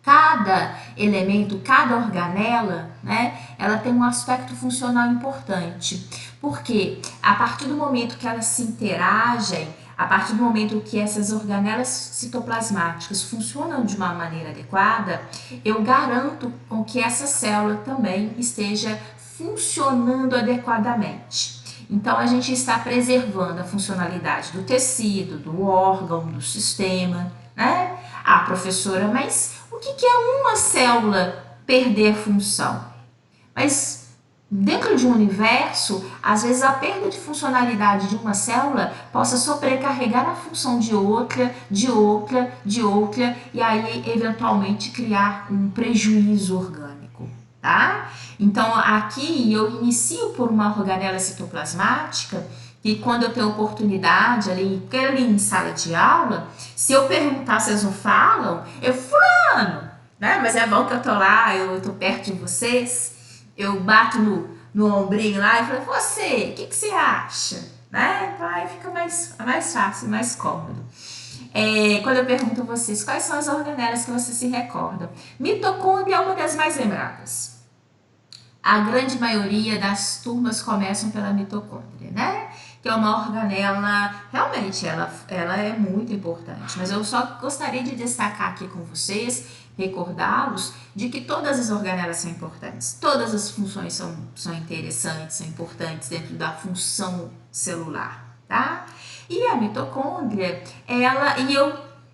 cada elemento, cada organela, né, ela tem um aspecto funcional importante, porque a partir do momento que elas se interagem, a partir do momento que essas organelas citoplasmáticas funcionam de uma maneira adequada, eu garanto com que essa célula também esteja funcionando adequadamente. Então, a gente está preservando a funcionalidade do tecido, do órgão, do sistema, né? Ah, professora, mas o que é uma célula perder função? Mas dentro de um universo, às vezes a perda de funcionalidade de uma célula possa sobrecarregar a função de outra, e aí eventualmente criar um prejuízo orgânico, tá? Então, aqui eu inicio por uma organela citoplasmática e quando eu tenho oportunidade ali em sala de aula, se eu perguntar, vocês não falam, eu fulano, né? Mas é bom que eu tô lá, eu tô perto de vocês, eu bato no ombrinho lá e falo, você, o que você acha? Né? Então aí fica mais fácil, mais cômodo. Quando eu pergunto a vocês, quais são as organelas que você se recorda? Mitocôndria é uma das mais lembradas. a grande maioria das turmas começam pela mitocôndria, né? Que é uma organela, realmente, ela é muito importante. Mas eu só gostaria de destacar aqui com vocês, recordá-los, de que todas as organelas são importantes. Todas as funções são interessantes, são importantes dentro da função celular, tá? E a mitocôndria,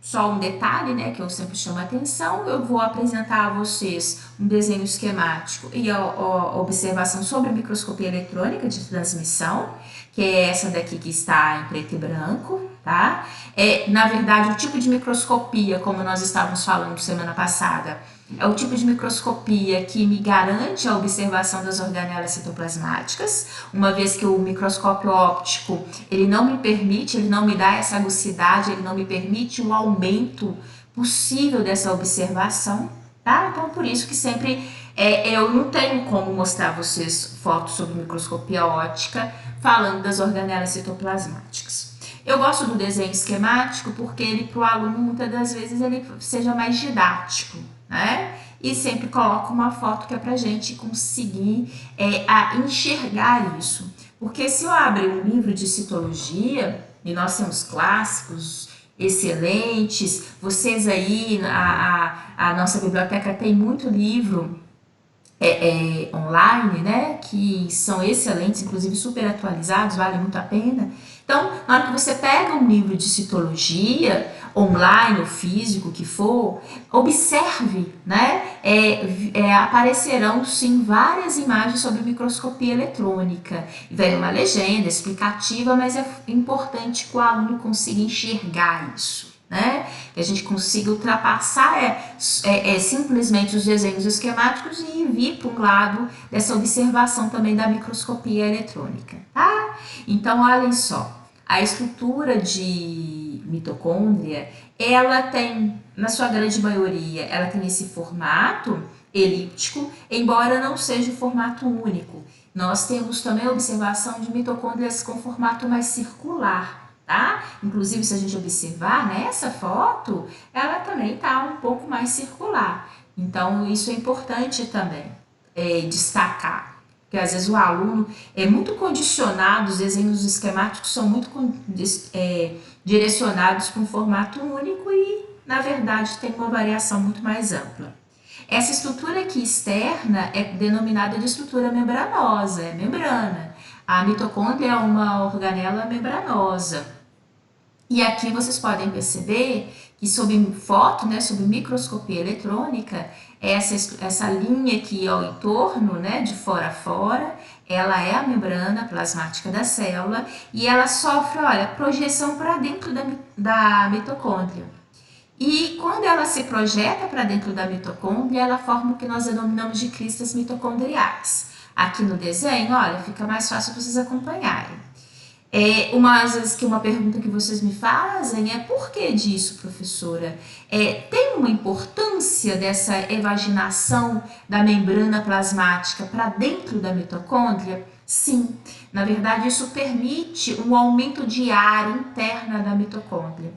só um detalhe, né, que eu sempre chamo a atenção, eu vou apresentar a vocês um desenho esquemático e a observação sobre a microscopia eletrônica de transmissão, que é essa daqui que está em preto e branco, tá? Na verdade, o tipo de microscopia, como nós estávamos falando semana passada, é o tipo de microscopia que me garante a observação das organelas citoplasmáticas, uma vez que o microscópio óptico, ele não me permite, ele não me dá essa agucidade, ele não me permite o aumento possível dessa observação, tá? Então, por isso que sempre eu não tenho como mostrar a vocês fotos sobre microscopia óptica falando das organelas citoplasmáticas. Eu gosto do desenho esquemático porque ele, para o aluno, muitas das vezes, ele seja mais didático, né? E sempre coloco uma foto que é para a gente conseguir enxergar isso. Porque se eu abrir um livro de citologia, e nós temos clássicos excelentes, vocês aí, a nossa biblioteca tem muito livro online, né, que são excelentes, inclusive super atualizados, vale muito a pena. Então, na hora que você pega um livro de citologia, online ou físico, que for, observe, né, aparecerão sim várias imagens sobre microscopia eletrônica. Vem uma legenda explicativa, mas é importante que o aluno consiga enxergar isso, né? Que a gente consiga ultrapassar simplesmente os desenhos esquemáticos e vir para um lado dessa observação também da microscopia eletrônica, tá? Então, olhem só, a estrutura de mitocôndria, ela tem, na sua grande maioria, ela tem esse formato elíptico, embora não seja o formato único. Nós temos também a observação de mitocôndrias com formato mais circular, tá? Inclusive, se a gente observar nessa foto, ela também está um pouco mais circular. Então, isso é importante também destacar. Porque às vezes o aluno é muito condicionado, os desenhos esquemáticos são muito direcionados para um formato único e, na verdade, tem uma variação muito mais ampla. Essa estrutura aqui externa é denominada de estrutura membranosa, é membrana. A mitocôndria é uma organela membranosa. E aqui vocês podem perceber que sob foto, né, sob microscopia eletrônica, essa linha aqui ao entorno, né, de fora a fora, ela é a membrana plasmática da célula e ela sofre, olha, projeção para dentro da mitocôndria. E quando ela se projeta para dentro da mitocôndria, ela forma o que nós denominamos de cristas mitocondriais. Aqui no desenho, olha, fica mais fácil vocês acompanharem. Às vezes que uma pergunta que vocês me fazem é por que disso, professora? Tem uma importância dessa evaginação da membrana plasmática para dentro da mitocôndria? Sim, na verdade isso permite um aumento de área interna da mitocôndria.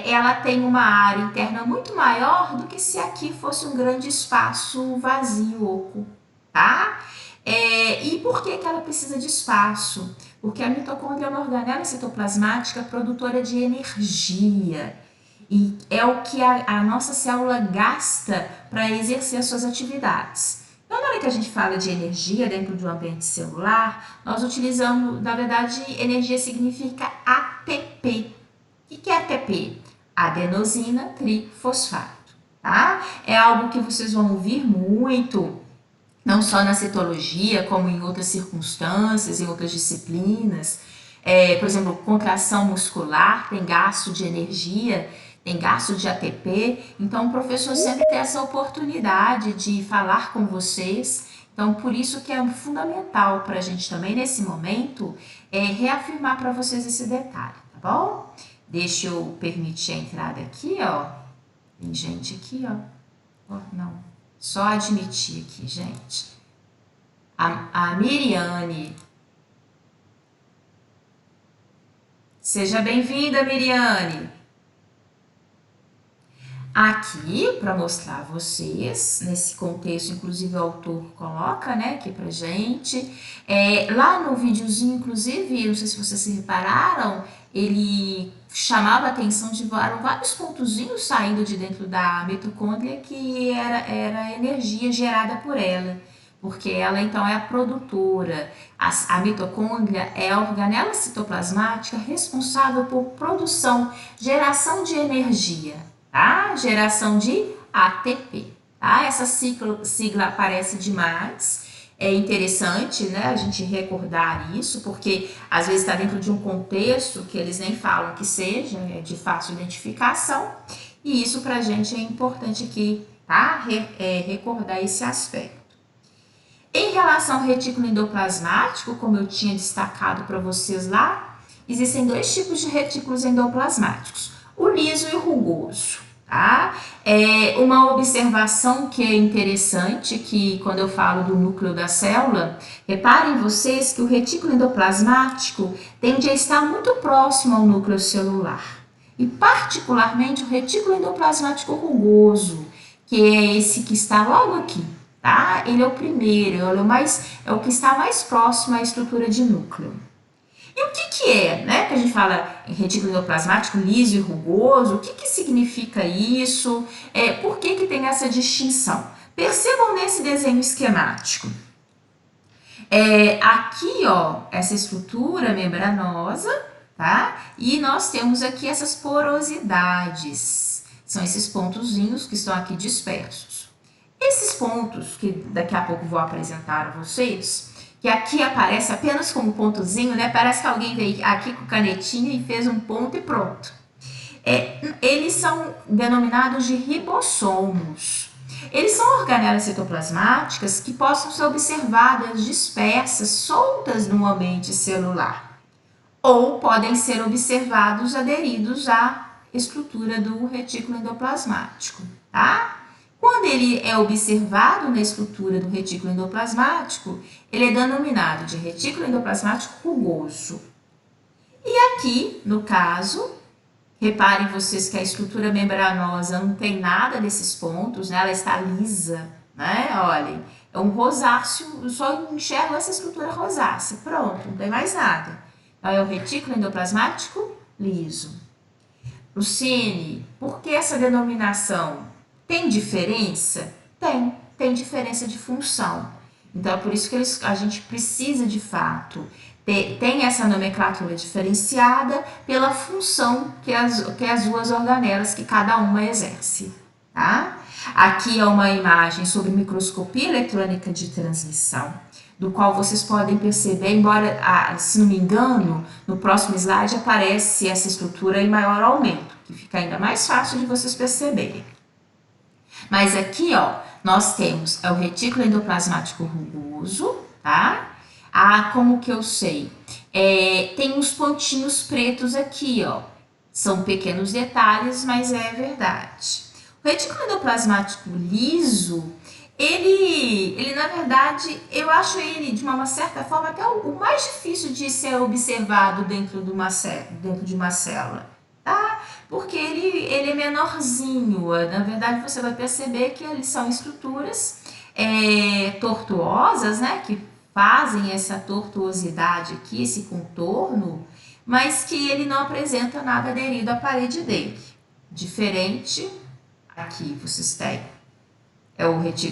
Ela tem uma área interna muito maior do que se aqui fosse um grande espaço vazio, oco, tá? E por que ela precisa de espaço? Porque a mitocôndria é uma organela citoplasmática produtora de energia. E é o que a nossa célula gasta para exercer as suas atividades. Então, na hora que a gente fala de energia dentro do ambiente celular, nós utilizamos, na verdade, energia significa ATP. O que é ATP? Adenosina trifosfato, tá? É algo que vocês vão ouvir muito, não só na citologia, como em outras circunstâncias, em outras disciplinas. Por exemplo, contração muscular tem gasto de energia, tem gasto de ATP. Então, o professor sempre tem essa oportunidade de falar com vocês. Então, por isso que é fundamental para a gente também, nesse momento, reafirmar para vocês esse detalhe, tá bom? Deixa eu permitir a entrada aqui, ó. Tem gente aqui, ó. Não. Só admitir aqui, gente. A Miriane. Seja bem-vinda, Miriane. Aqui, para mostrar a vocês, nesse contexto, inclusive o autor coloca, né, aqui pra gente. Lá no videozinho, inclusive, não sei se vocês se repararam, ele chamava a atenção de vários pontozinhos saindo de dentro da mitocôndria que era energia gerada por ela. Porque ela, então, é a produtora. A mitocôndria é a organela citoplasmática responsável por produção, geração de energia, tá? Geração de ATP, tá? Essa sigla aparece demais. É interessante, né, a gente recordar isso, porque às vezes está dentro de um contexto que eles nem falam que seja, é de fácil identificação, e isso para a gente é importante aqui, tá? Recordar esse aspecto. Em relação ao retículo endoplasmático, como eu tinha destacado para vocês lá, existem dois tipos de retículos endoplasmáticos, o liso e o rugoso, tá? Uma observação que é interessante, que quando eu falo do núcleo da célula, reparem vocês que o retículo endoplasmático tende a estar muito próximo ao núcleo celular, e particularmente o retículo endoplasmático rugoso, que é esse que está logo aqui. Tá? Ele é o primeiro, é o que está mais próximo à estrutura de núcleo. E o que é, né? Que a gente fala em retículo endoplasmático liso e rugoso, o que significa isso? Por que tem essa distinção? Percebam nesse desenho esquemático. Aqui, ó, essa estrutura membranosa, tá? E nós temos aqui essas porosidades. São esses pontozinhos que estão aqui dispersos. Esses pontos, que daqui a pouco vou apresentar a vocês, que aqui aparece apenas como pontozinho, né? Parece que alguém veio aqui com canetinha e fez um ponto e pronto. Eles são denominados de ribossomos. Eles são organelas citoplasmáticas que possam ser observadas dispersas, soltas no ambiente celular, ou podem ser observados aderidos à estrutura do retículo endoplasmático, tá? Quando ele é observado na estrutura do retículo endoplasmático, ele é denominado de retículo endoplasmático rugoso. E aqui, no caso, reparem vocês que a estrutura membranosa não tem nada desses pontos, né? Ela está lisa, né? Olhem, é um rosáceo, eu só enxergo essa estrutura rosácea, pronto, não tem mais nada. Então, é o retículo endoplasmático liso. Lucine, por que essa denominação? Tem diferença? Tem diferença de função. Então, é por isso que a gente precisa, de fato, tem essa nomenclatura diferenciada pela função que as duas organelas, que cada uma exerce, tá? Aqui é uma imagem sobre microscopia eletrônica de transmissão, do qual vocês podem perceber, embora, se não me engano, no próximo slide aparece essa estrutura em maior aumento, que fica ainda mais fácil de vocês perceberem. Mas aqui, ó, nós temos o retículo endoplasmático rugoso, tá? Como que eu sei? Tem uns pontinhos pretos aqui, ó. São pequenos detalhes, mas é verdade. O retículo endoplasmático liso, ele na verdade, eu acho ele, de uma certa forma, até o mais difícil de ser observado dentro de uma célula, tá? Porque ele é menorzinho. Na verdade, você vai perceber que eles são estruturas tortuosas, né? Que fazem essa tortuosidade aqui, esse contorno, mas que ele não apresenta nada aderido à parede dele. Diferente, aqui vocês têm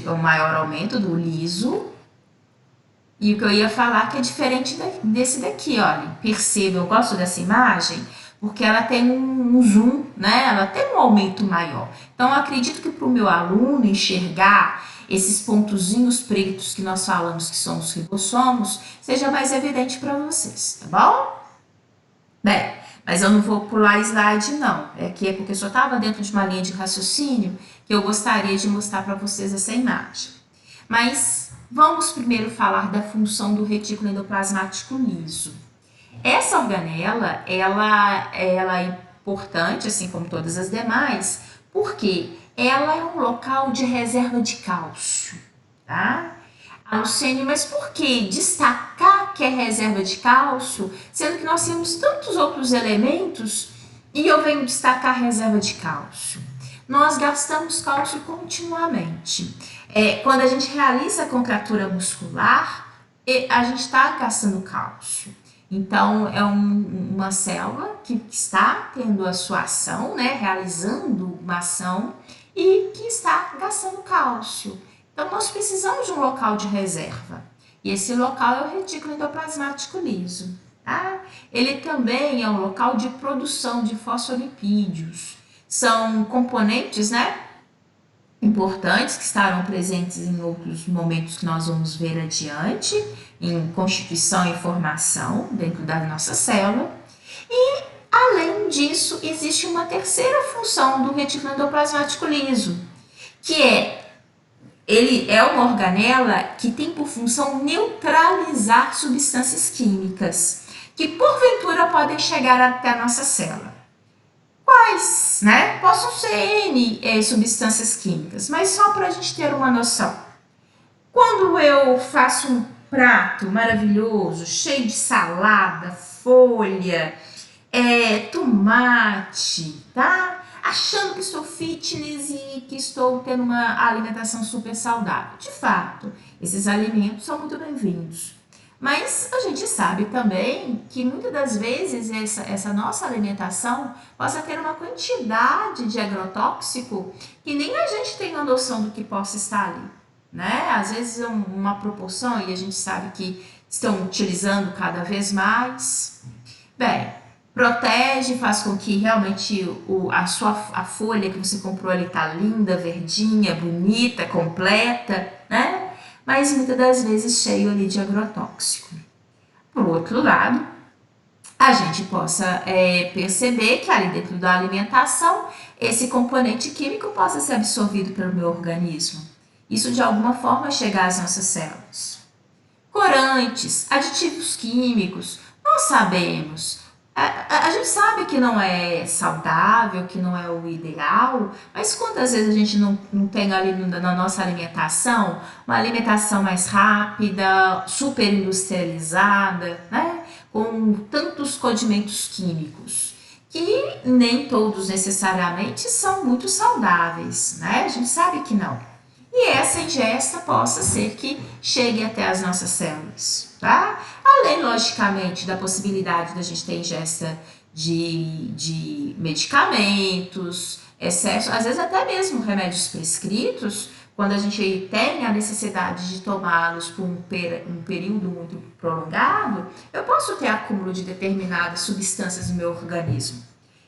o maior aumento do liso. E o que eu ia falar que é diferente desse daqui, olha. Perceba, eu gosto dessa imagem, porque ela tem um zoom, né? Ela tem um aumento maior. Então, eu acredito que para o meu aluno enxergar esses pontozinhos pretos que nós falamos que são os ribossomos, seja mais evidente para vocês, tá bom? Bem, mas eu não vou pular slide, não. Aqui é porque eu só estava dentro de uma linha de raciocínio que eu gostaria de mostrar para vocês essa imagem. Mas vamos primeiro falar da função do retículo endoplasmático liso. Essa organela, ela é importante, assim como todas as demais, porque ela é um local de reserva de cálcio, tá? Lucene, mas por que destacar que é reserva de cálcio, sendo que nós temos tantos outros elementos e eu venho destacar a reserva de cálcio? nós gastamos cálcio continuamente. Quando a gente realiza a contratura muscular, a gente está gastando cálcio. Então, é uma célula que está tendo a sua ação, né, realizando uma ação e que está gastando cálcio. Então, nós precisamos de um local de reserva. E esse local é o retículo endoplasmático liso. Tá? Ele também é um local de produção de fosfolipídios. São componentes, né, importantes que estarão presentes em outros momentos que nós vamos ver adiante, em constituição e formação dentro da nossa célula. E, além disso, existe uma terceira função do retículo endoplasmático liso, que ele é uma organela que tem por função neutralizar substâncias químicas que porventura podem chegar até a nossa célula. Quais, né? Possam ser N substâncias químicas, mas só para a gente ter uma noção. Quando eu faço um prato maravilhoso, cheio de salada, folha, tomate, tá? Achando que estou fitness e que estou tendo uma alimentação super saudável. De fato, esses alimentos são muito bem-vindos. Mas a gente sabe também que muitas das vezes essa nossa alimentação possa ter uma quantidade de agrotóxico que nem a gente tem a noção do que possa estar ali, né? Às vezes uma proporção e a gente sabe que estão utilizando cada vez mais. Bem, protege, faz com que realmente a folha que você comprou ali tá linda, verdinha, bonita, completa, né? Mas muitas das vezes cheio ali de agrotóxico. Por outro lado, a gente possa perceber que ali dentro da alimentação, esse componente químico possa ser absorvido pelo meu organismo. Isso de alguma forma chegar às nossas células. Corantes, aditivos químicos, nós sabemos. A gente sabe que não é saudável, que não é o ideal, mas quantas vezes a gente não tem ali na nossa alimentação uma alimentação mais rápida, super industrializada, né? Com tantos condimentos químicos, que nem todos necessariamente são muito saudáveis, né? A gente sabe que não. E essa ingesta possa ser que chegue até as nossas células, tá? Além, logicamente, da possibilidade da gente ter ingesta de medicamentos, excesso, às vezes até mesmo remédios prescritos, quando a gente tem a necessidade de tomá-los por um período muito prolongado, eu posso ter acúmulo de determinadas substâncias no meu organismo.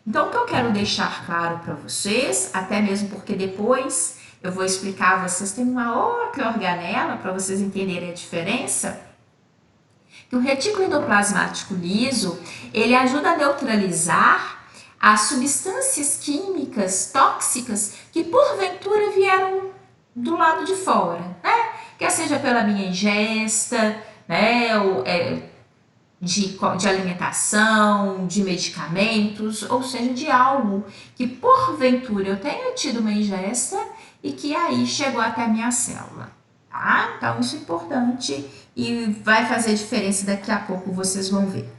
Então, o que eu quero deixar claro para vocês, até mesmo porque depois eu vou explicar a vocês, tem uma outra organela para vocês entenderem a diferença, que o retículo endoplasmático liso, ele ajuda a neutralizar as substâncias químicas tóxicas que porventura vieram do lado de fora, né? Quer seja pela minha ingesta, né? Ou, de alimentação, de medicamentos, ou seja, de algo que porventura eu tenha tido uma ingesta e que aí chegou até a minha célula, tá? Então isso é importante e vai fazer diferença, daqui a pouco vocês vão ver.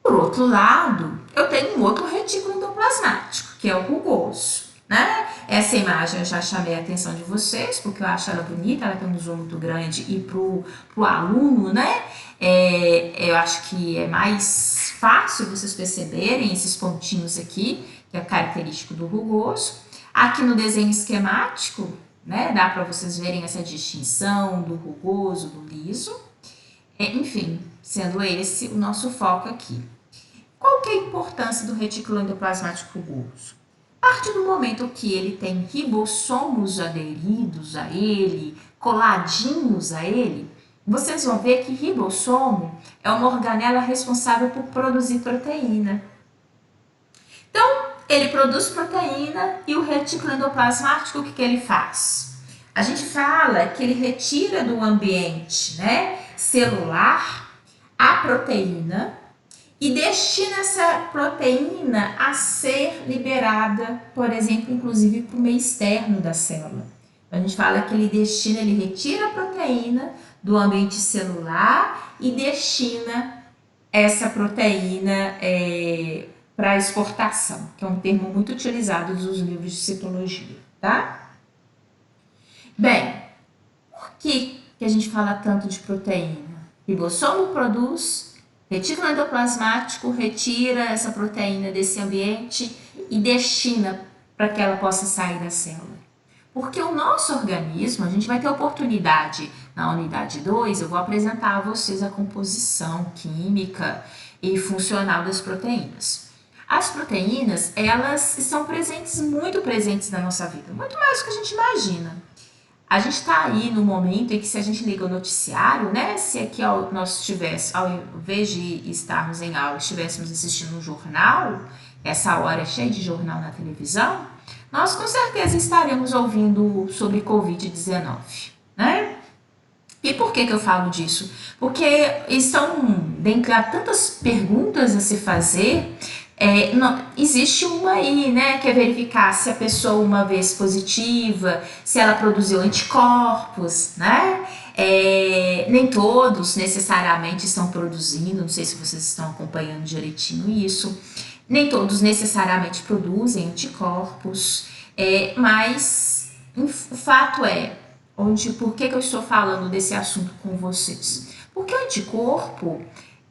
Por outro lado, eu tenho um outro retículo endoplasmático, que é o rugoso, né? Essa imagem eu já chamei a atenção de vocês, porque eu acho ela bonita, ela tem um zoom muito grande e pro aluno, né? Eu acho que é mais fácil vocês perceberem esses pontinhos aqui, que é característico do rugoso. Aqui no desenho esquemático, né, dá para vocês verem essa distinção do rugoso, do liso. Enfim, sendo esse o nosso foco aqui. Qual que é a importância do retículo endoplasmático rugoso? A partir do momento que ele tem ribossomos aderidos a ele, coladinhos a ele, vocês vão ver que ribossomo é uma organela responsável por produzir proteína. Então, ele produz proteína e o retículo endoplasmático, o que ele faz? A gente fala que ele retira do ambiente, né, celular a proteína e destina essa proteína a ser liberada, por exemplo, inclusive para o meio externo da célula. A gente fala que ele retira a proteína do ambiente celular e destina essa proteína para exportação, que é um termo muito utilizado nos livros de citologia, tá? Bem, por que a gente fala tanto de proteína? O ribossomo produz, retículo endoplasmático retira essa proteína desse ambiente e destina para que ela possa sair da célula. Porque o nosso organismo, a gente vai ter oportunidade na unidade 2, eu vou apresentar a vocês a composição química e funcional das proteínas. As proteínas, elas estão presentes, muito presentes na nossa vida, muito mais do que a gente imagina. A gente está aí no momento em que, se a gente liga o noticiário, né? Se aqui nós estivéssemos, ao invés de estarmos em aula, estivéssemos assistindo um jornal, essa hora é cheia de jornal na televisão, nós com certeza estaremos ouvindo sobre Covid-19, né? E por que eu falo disso? Porque dentre tantas perguntas a se fazer, existe uma aí, né, que é verificar se a pessoa, uma vez positiva, se ela produziu anticorpos, né? Nem todos necessariamente estão produzindo, não sei se vocês estão acompanhando direitinho isso, nem todos necessariamente produzem anticorpos, mas o fato é, por que eu estou falando desse assunto com vocês? Porque o anticorpo,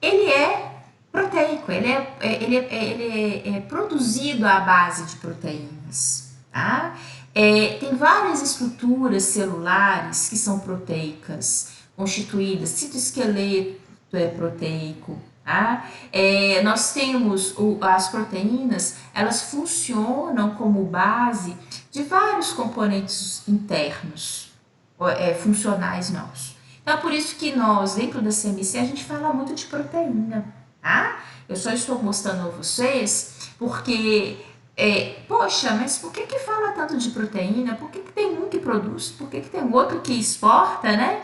ele é proteico, ele é produzido à base de proteínas, tá? Tem várias estruturas celulares que são proteicas, constituídas, citoesqueleto é proteico, tá? Nós temos as proteínas, elas funcionam como base de vários componentes internos, funcionais nossos. Então, é por isso que nós, dentro da CMC, a gente fala muito de proteína, tá? Eu só estou mostrando a vocês porque, poxa, mas por que fala tanto de proteína? Por que tem um que produz? Por que tem outro que exporta, né?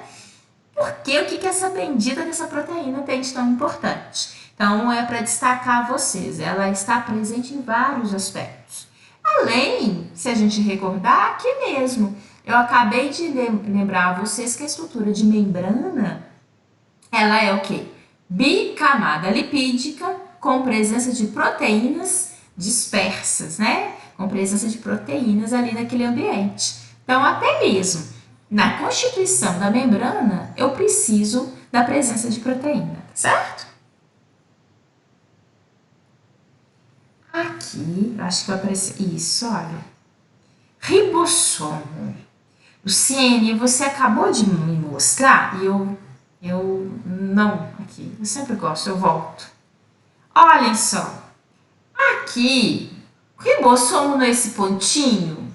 Porque o que essa bendita dessa proteína tem de tão importante? Então, é para destacar a vocês, ela está presente em vários aspectos. Além, se a gente recordar, aqui mesmo, eu acabei de lembrar a vocês que a estrutura de membrana, ela é o quê? Bicamada lipídica com presença de proteínas dispersas, né? Com presença de proteínas ali naquele ambiente. Então, até mesmo na constituição da membrana, eu preciso da presença de proteína, certo? Aqui, acho que vai aparecer isso, olha. Ribossomo. Luciene, você acabou de me mostrar e eu não, aqui, eu sempre gosto, eu volto. Olhem só, aqui, o ribossomo nesse pontinho,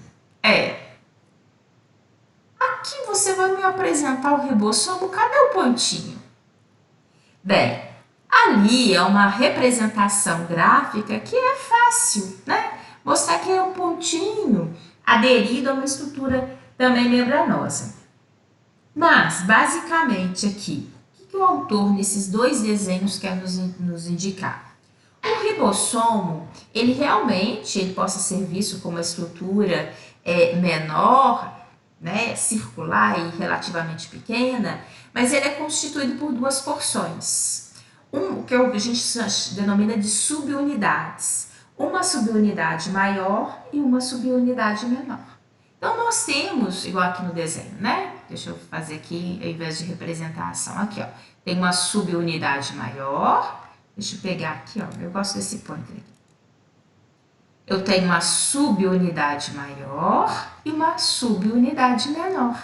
aqui você vai me apresentar o ribossomo, cadê o pontinho? Bem, ali é uma representação gráfica que é fácil, né? Mostrar que é um pontinho aderido a uma estrutura também membranosa. Mas, basicamente aqui, o que o autor nesses dois desenhos quer nos indicar? O ribossomo, ele possa ser visto como uma estrutura menor, né, circular e relativamente pequena, mas ele é constituído por duas porções. Que a gente denomina de subunidades. Uma subunidade maior e uma subunidade menor. Então, nós temos, igual aqui no desenho, né? Deixa eu fazer aqui, ao invés de representação, aqui, ó. Tem uma subunidade maior. Deixa eu pegar aqui, ó. Eu gosto desse pointer aqui. Eu tenho uma subunidade maior e uma subunidade menor.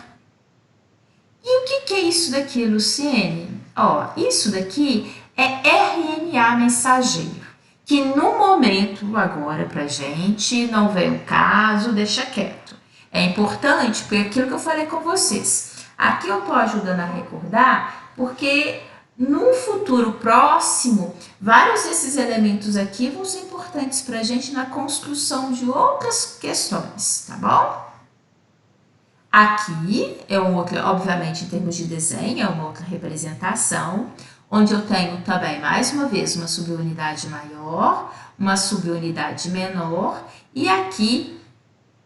E o que é isso daqui, Luciene? Ó, isso daqui é RNA mensageiro, que no momento, agora pra gente, não vem o caso, deixa quieto. É importante, porque aquilo que eu falei com vocês. Aqui eu tô ajudando a recordar, porque no futuro próximo, vários desses elementos aqui vão ser importantes pra gente na construção de outras questões, tá bom? Aqui é obviamente, em termos de desenho, é uma outra representação, onde eu tenho também, mais uma vez, uma subunidade maior, uma subunidade menor, e aqui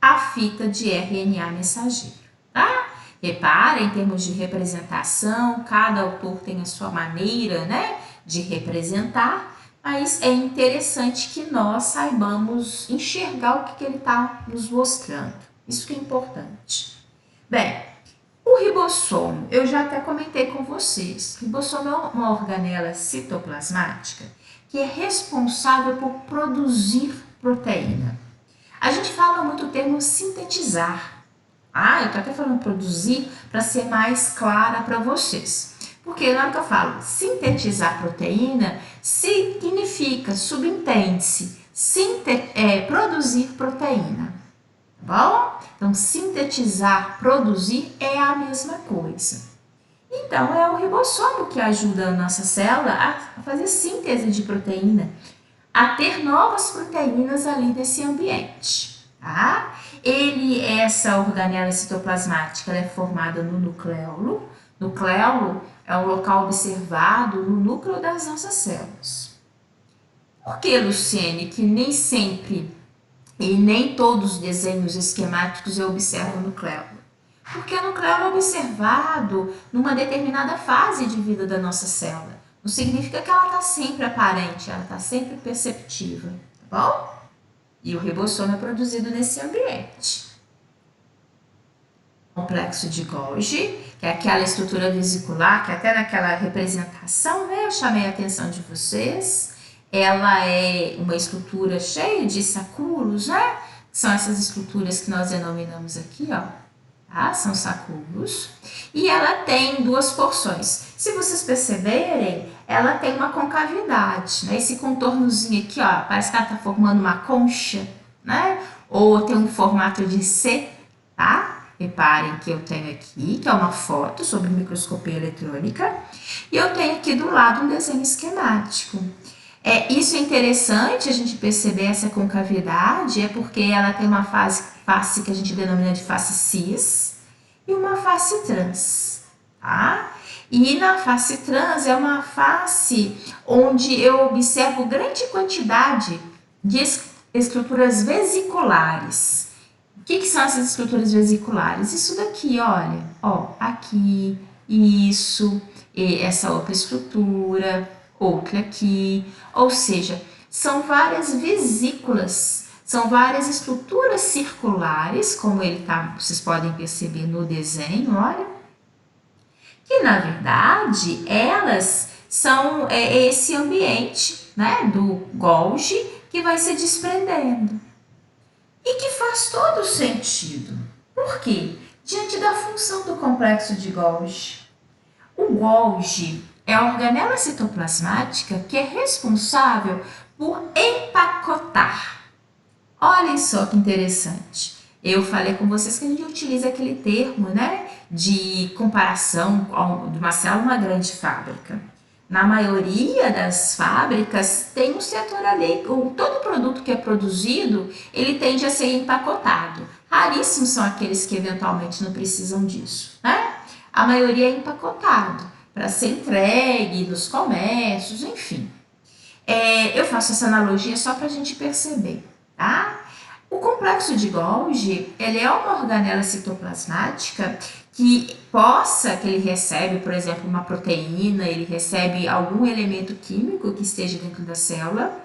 a fita de RNA mensageiro, tá? Repara, em termos de representação, cada autor tem a sua maneira, né, de representar, mas é interessante que nós saibamos enxergar o que ele está nos mostrando. Isso que é importante. Bem, o ribossomo, eu já até comentei com vocês. O ribossomo é uma organela citoplasmática que é responsável por produzir proteína. A gente fala muito o termo sintetizar. Eu estou até falando produzir para ser mais clara para vocês. Porque na hora que eu falo sintetizar proteína, significa, subentende-se, produzir proteína. Tá bom? Então, sintetizar, produzir é a mesma coisa. Então, é o ribossomo que ajuda a nossa célula a fazer síntese de proteína, a ter novas proteínas ali nesse ambiente, tá? Essa organela citoplasmática, ela é formada no nucleolo. Nucleolo é um local observado no núcleo das nossas células. Por que, Luciene, que nem sempre e nem todos os desenhos esquemáticos eu observo o nucleolo? Porque o nucleolo é observado numa determinada fase de vida da nossa célula. Não significa que ela está sempre aparente, ela está sempre perceptiva, tá bom? E o ribossomo é produzido nesse ambiente. Complexo de Golgi, que é aquela estrutura vesicular, que até naquela representação, né, eu chamei a atenção de vocês. Ela é uma estrutura cheia de sacúlulos, né? São essas estruturas que nós denominamos aqui, ó. Tá? São sacúlulos. E ela tem duas porções. Se vocês perceberem, ela tem uma concavidade, né? Esse contornozinho aqui, ó, parece que ela está formando uma concha, né? Ou tem um formato de C, tá? Reparem que eu tenho aqui, que é uma foto sobre microscopia eletrônica, e eu tenho aqui do lado um desenho esquemático. Isso é interessante a gente perceber essa concavidade, é porque ela tem uma face que a gente denomina de face cis e uma face trans, tá? E na face trans é uma face onde eu observo grande quantidade de estruturas vesiculares. O que são essas estruturas vesiculares? Isso daqui, olha, ó, aqui, isso, e essa outra estrutura, outra aqui, ou seja, são várias vesículas, são várias estruturas circulares, como ele tá, vocês podem perceber no desenho, olha, que na verdade elas são esse ambiente, né, do Golgi que vai se desprendendo. E que faz todo sentido. Por quê? Diante da função do complexo de Golgi. O Golgi é a organela citoplasmática que é responsável por empacotar. Olhem só que interessante. Eu falei com vocês que a gente utiliza aquele termo, né, de comparação de uma célula a uma grande fábrica. Na maioria das fábricas tem um setor ali, todo produto que é produzido, ele tende a ser empacotado. Raríssimos são aqueles que eventualmente não precisam disso, né? A maioria é empacotado para ser entregue nos comércios, enfim. Eu faço essa analogia só para a gente perceber, tá? O complexo de Golgi, ele é uma organela citoplasmática que ele recebe, por exemplo, uma proteína, ele recebe algum elemento químico que esteja dentro da célula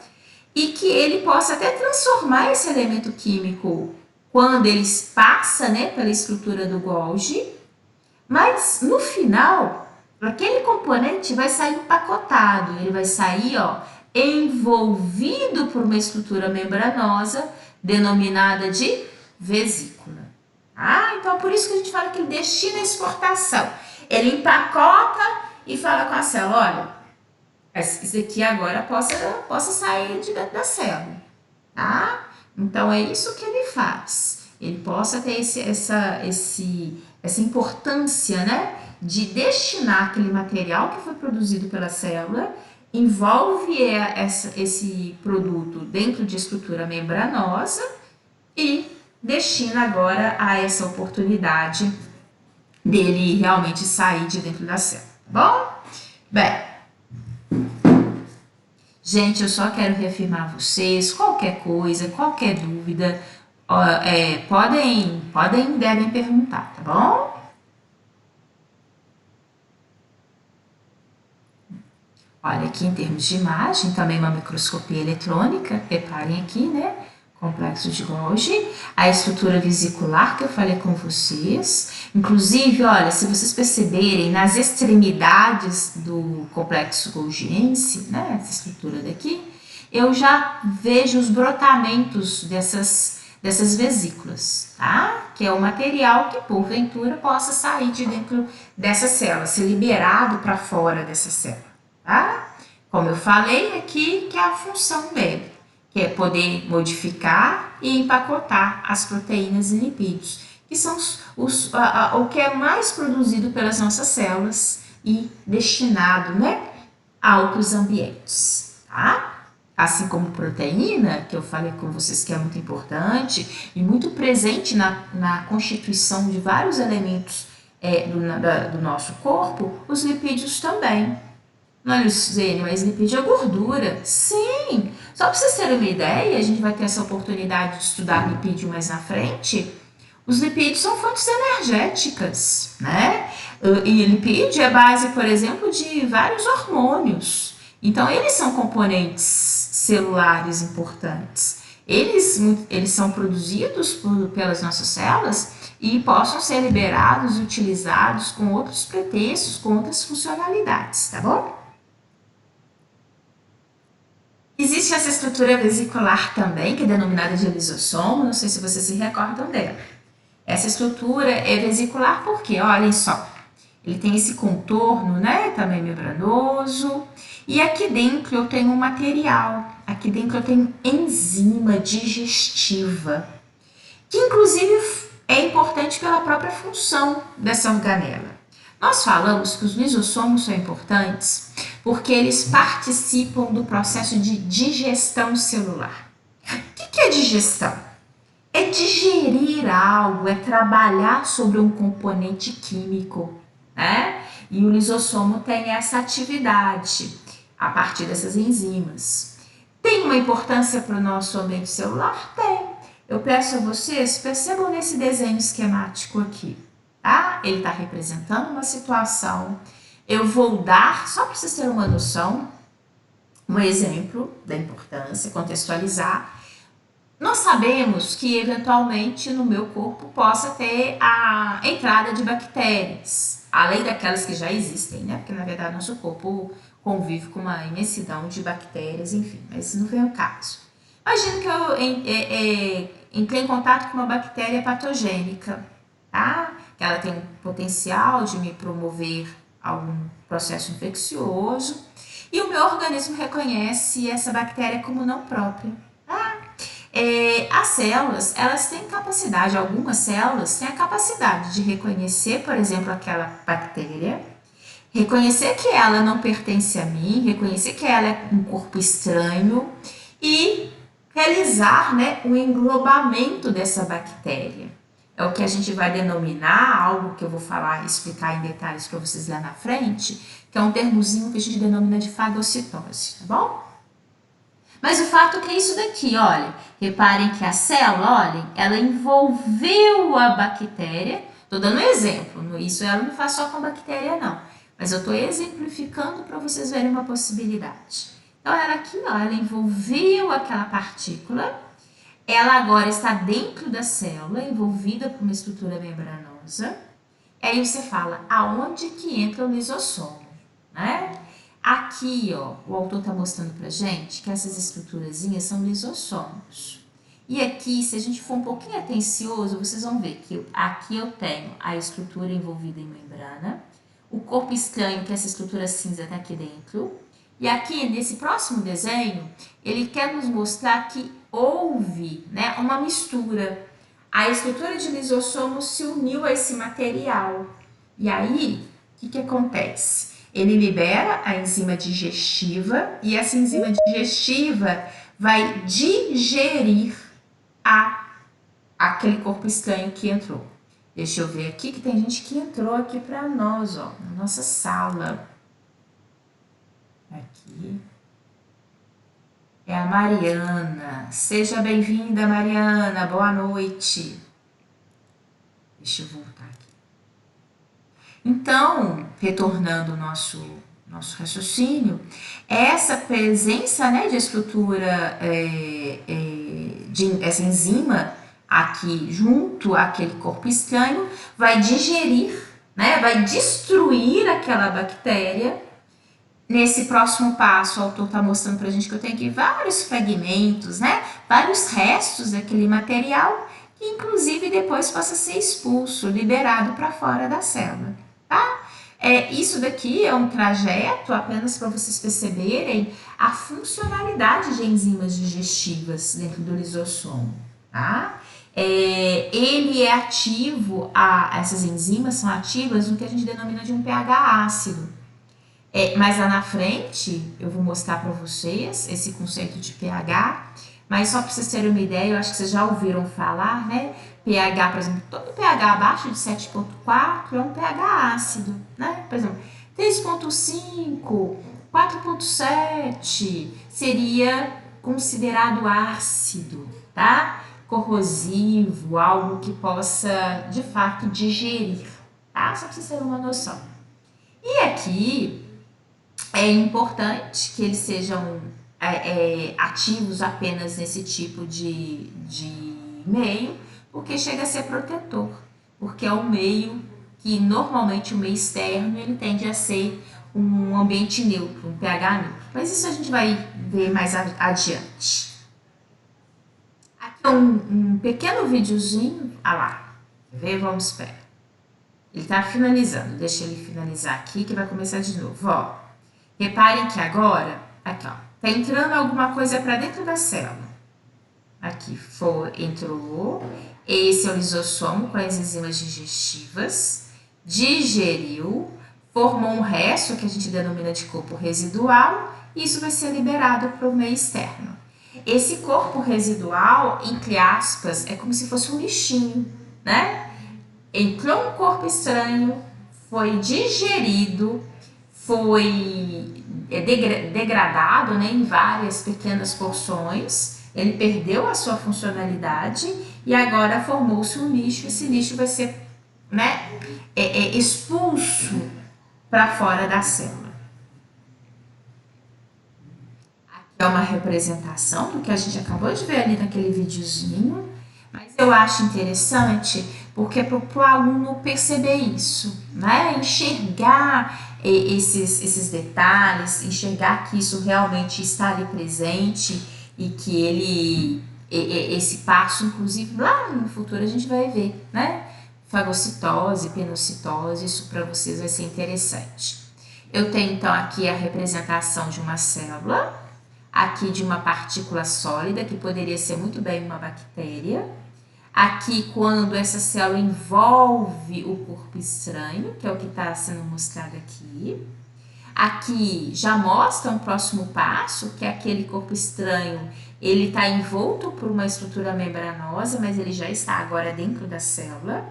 e que ele possa até transformar esse elemento químico quando ele passa, né, pela estrutura do Golgi, mas no final, aquele componente vai sair empacotado, ele vai sair, ó, envolvido por uma estrutura membranosa denominada de vesícula. Então, por isso que a gente fala que ele destina a exportação. Ele empacota e fala com a célula, olha, isso aqui agora possa sair de dentro da célula, tá? Então, é isso que ele faz. Ele possa ter essa importância, né, de destinar aquele material que foi produzido pela célula, envolve esse produto dentro de estrutura membranosa e destina agora a essa oportunidade dele realmente sair de dentro da célula, tá bom? Bem, gente, eu só quero reafirmar vocês, qualquer coisa, qualquer dúvida, devem perguntar, tá bom? Olha aqui em termos de imagem, também uma microscopia eletrônica, reparem aqui, né? Complexo de Golgi, a estrutura vesicular que eu falei com vocês. Inclusive, olha, se vocês perceberem, nas extremidades do complexo golgiense, né, essa estrutura daqui, eu já vejo os brotamentos dessas vesículas, tá? Que é o material que, porventura, possa sair de dentro dessa célula, ser liberado para fora dessa célula, tá? Como eu falei aqui, que é a função dele, que é poder modificar e empacotar as proteínas e lipídios, que são o que é mais produzido pelas nossas células e destinado, né, a outros ambientes, tá? Assim como proteína, que eu falei com vocês que é muito importante e muito presente na constituição de vários elementos do nosso corpo, os lipídios também. Não, Luciene, mas lipídio é gordura. Sim! Só para vocês terem uma ideia, a gente vai ter essa oportunidade de estudar lipídio mais na frente. Os lipídios são fontes energéticas, né? E lipídio é base, por exemplo, de vários hormônios. Então, eles são componentes celulares importantes. Eles são produzidos pelas nossas células e possam ser liberados e utilizados com outros pretextos, com outras funcionalidades, tá bom? Existe essa estrutura vesicular também, que é denominada de lisossomo, não sei se vocês se recordam dela. Essa estrutura é vesicular porque, olhem só, ele tem esse contorno, né, também membranoso, e aqui dentro eu tenho um material, aqui dentro eu tenho enzima digestiva, que inclusive é importante pela própria função dessa organela. Nós falamos que os lisossomos são importantes porque eles participam do processo de digestão celular. O que é digestão? É digerir algo, é trabalhar sobre um componente químico, né? E o lisossomo tem essa atividade a partir dessas enzimas. Tem uma importância para o nosso ambiente celular? Tem. Eu peço a vocês, percebam nesse desenho esquemático aqui, tá? Ele está representando uma situação. Eu vou dar, só para vocês terem uma noção, um exemplo da importância, contextualizar. Nós sabemos que, eventualmente, no meu corpo possa ter a entrada de bactérias, além daquelas que já existem, né? Porque, na verdade, nosso corpo convive com uma imensidão de bactérias, enfim, mas não vem o caso. Imagina que eu entrei em contato com uma bactéria patogênica, tá? Que ela tem um potencial de me promover algum processo infeccioso e o meu organismo reconhece essa bactéria como não própria. Tá? As células, elas têm capacidade, algumas células têm a capacidade de reconhecer, por exemplo, aquela bactéria, reconhecer que ela não pertence a mim, reconhecer que ela é um corpo estranho e realizar, né, o englobamento dessa bactéria. É o que a gente vai denominar, algo que eu vou falar, explicar em detalhes para vocês lá na frente, que é um termozinho que a gente denomina de fagocitose, tá bom? Mas o fato é que é isso daqui, olha, reparem que a célula, olhem, ela envolveu a bactéria, estou dando um exemplo, isso ela não faz só com bactéria não, mas eu estou exemplificando para vocês verem uma possibilidade. Então ela aqui, ó, ela envolveu aquela partícula, ela agora está dentro da célula, envolvida por uma estrutura membranosa. Aí você fala, aonde que entra o lisossomo, né? Aqui, ó, o autor está mostrando pra gente que essas estruturazinhas são lisossomos. E aqui, se a gente for um pouquinho atencioso, vocês vão ver que aqui eu tenho a estrutura envolvida em membrana, o corpo estranho, que essa estrutura cinza está aqui dentro. E aqui, nesse próximo desenho, ele quer nos mostrar que houve, né, uma mistura. A estrutura de lisossomo se uniu a esse material. E aí, o que acontece? Ele libera a enzima digestiva e essa enzima digestiva vai digerir aquele corpo estranho que entrou. Deixa eu ver aqui que tem gente que entrou aqui para nós, ó, na nossa sala. Aqui. É a Mariana. Seja bem-vinda, Mariana. Boa noite. Deixa eu voltar aqui. Então, retornando o nosso nosso raciocínio, essa presença, né, de estrutura, de essa enzima aqui junto àquele corpo estranho, vai digerir, né, vai destruir aquela bactéria. Nesse próximo passo, o autor está mostrando para a gente que eu tenho aqui vários fragmentos, né, vários restos daquele material, que inclusive depois possa ser expulso, liberado para fora da célula, tá? Isso daqui é um trajeto apenas para vocês perceberem a funcionalidade de enzimas digestivas dentro do lisossomo, tá? Ele é ativo, essas enzimas são ativas no que a gente denomina de um pH ácido. Mas lá na frente eu vou mostrar para vocês esse conceito de pH, mas só para vocês terem uma ideia, eu acho que vocês já ouviram falar, né? pH, por exemplo, todo pH abaixo de 7,4 é um pH ácido, né? Por exemplo, 3,5, 4,7 seria considerado ácido, tá? Corrosivo, algo que possa, de fato, digerir, tá? Só para vocês terem uma noção. E aqui é importante que eles sejam ativos apenas nesse tipo de meio, porque chega a ser protetor, porque é um meio que normalmente o meio externo ele tende a ser um ambiente neutro, um pH neutro. Mas isso a gente vai ver mais adiante. Aqui é um pequeno videozinho, lá, quer ver? Vamos ver. Ele está finalizando, deixa ele finalizar aqui que vai começar de novo, ó. Reparem que agora, aqui ó, tá entrando alguma coisa para dentro da célula. Aqui entrou, esse é o lisossomo com as enzimas digestivas, digeriu, formou um resto que a gente denomina de corpo residual e isso vai ser liberado para o meio externo. Esse corpo residual, entre aspas, é como se fosse um lixinho, né? Entrou um corpo estranho, foi digerido, foi degradado, né, em várias pequenas porções, ele perdeu a sua funcionalidade e agora formou-se um lixo. Esse lixo vai ser, né, expulso para fora da célula. Aqui é uma representação do que a gente acabou de ver ali naquele videozinho, mas eu acho interessante porque é para o aluno perceber isso, né, enxergar esses detalhes, enxergar que isso realmente está ali presente e que esse passo, inclusive, lá no futuro a gente vai ver, né? Fagocitose, penocitose, isso para vocês vai ser interessante. Eu tenho então aqui a representação de uma célula, aqui de uma partícula sólida, que poderia ser muito bem uma bactéria. Aqui, quando essa célula envolve o corpo estranho, que é o que está sendo mostrado aqui. Aqui já mostra um próximo passo, que é aquele corpo estranho, ele está envolto por uma estrutura membranosa, mas ele já está agora dentro da célula.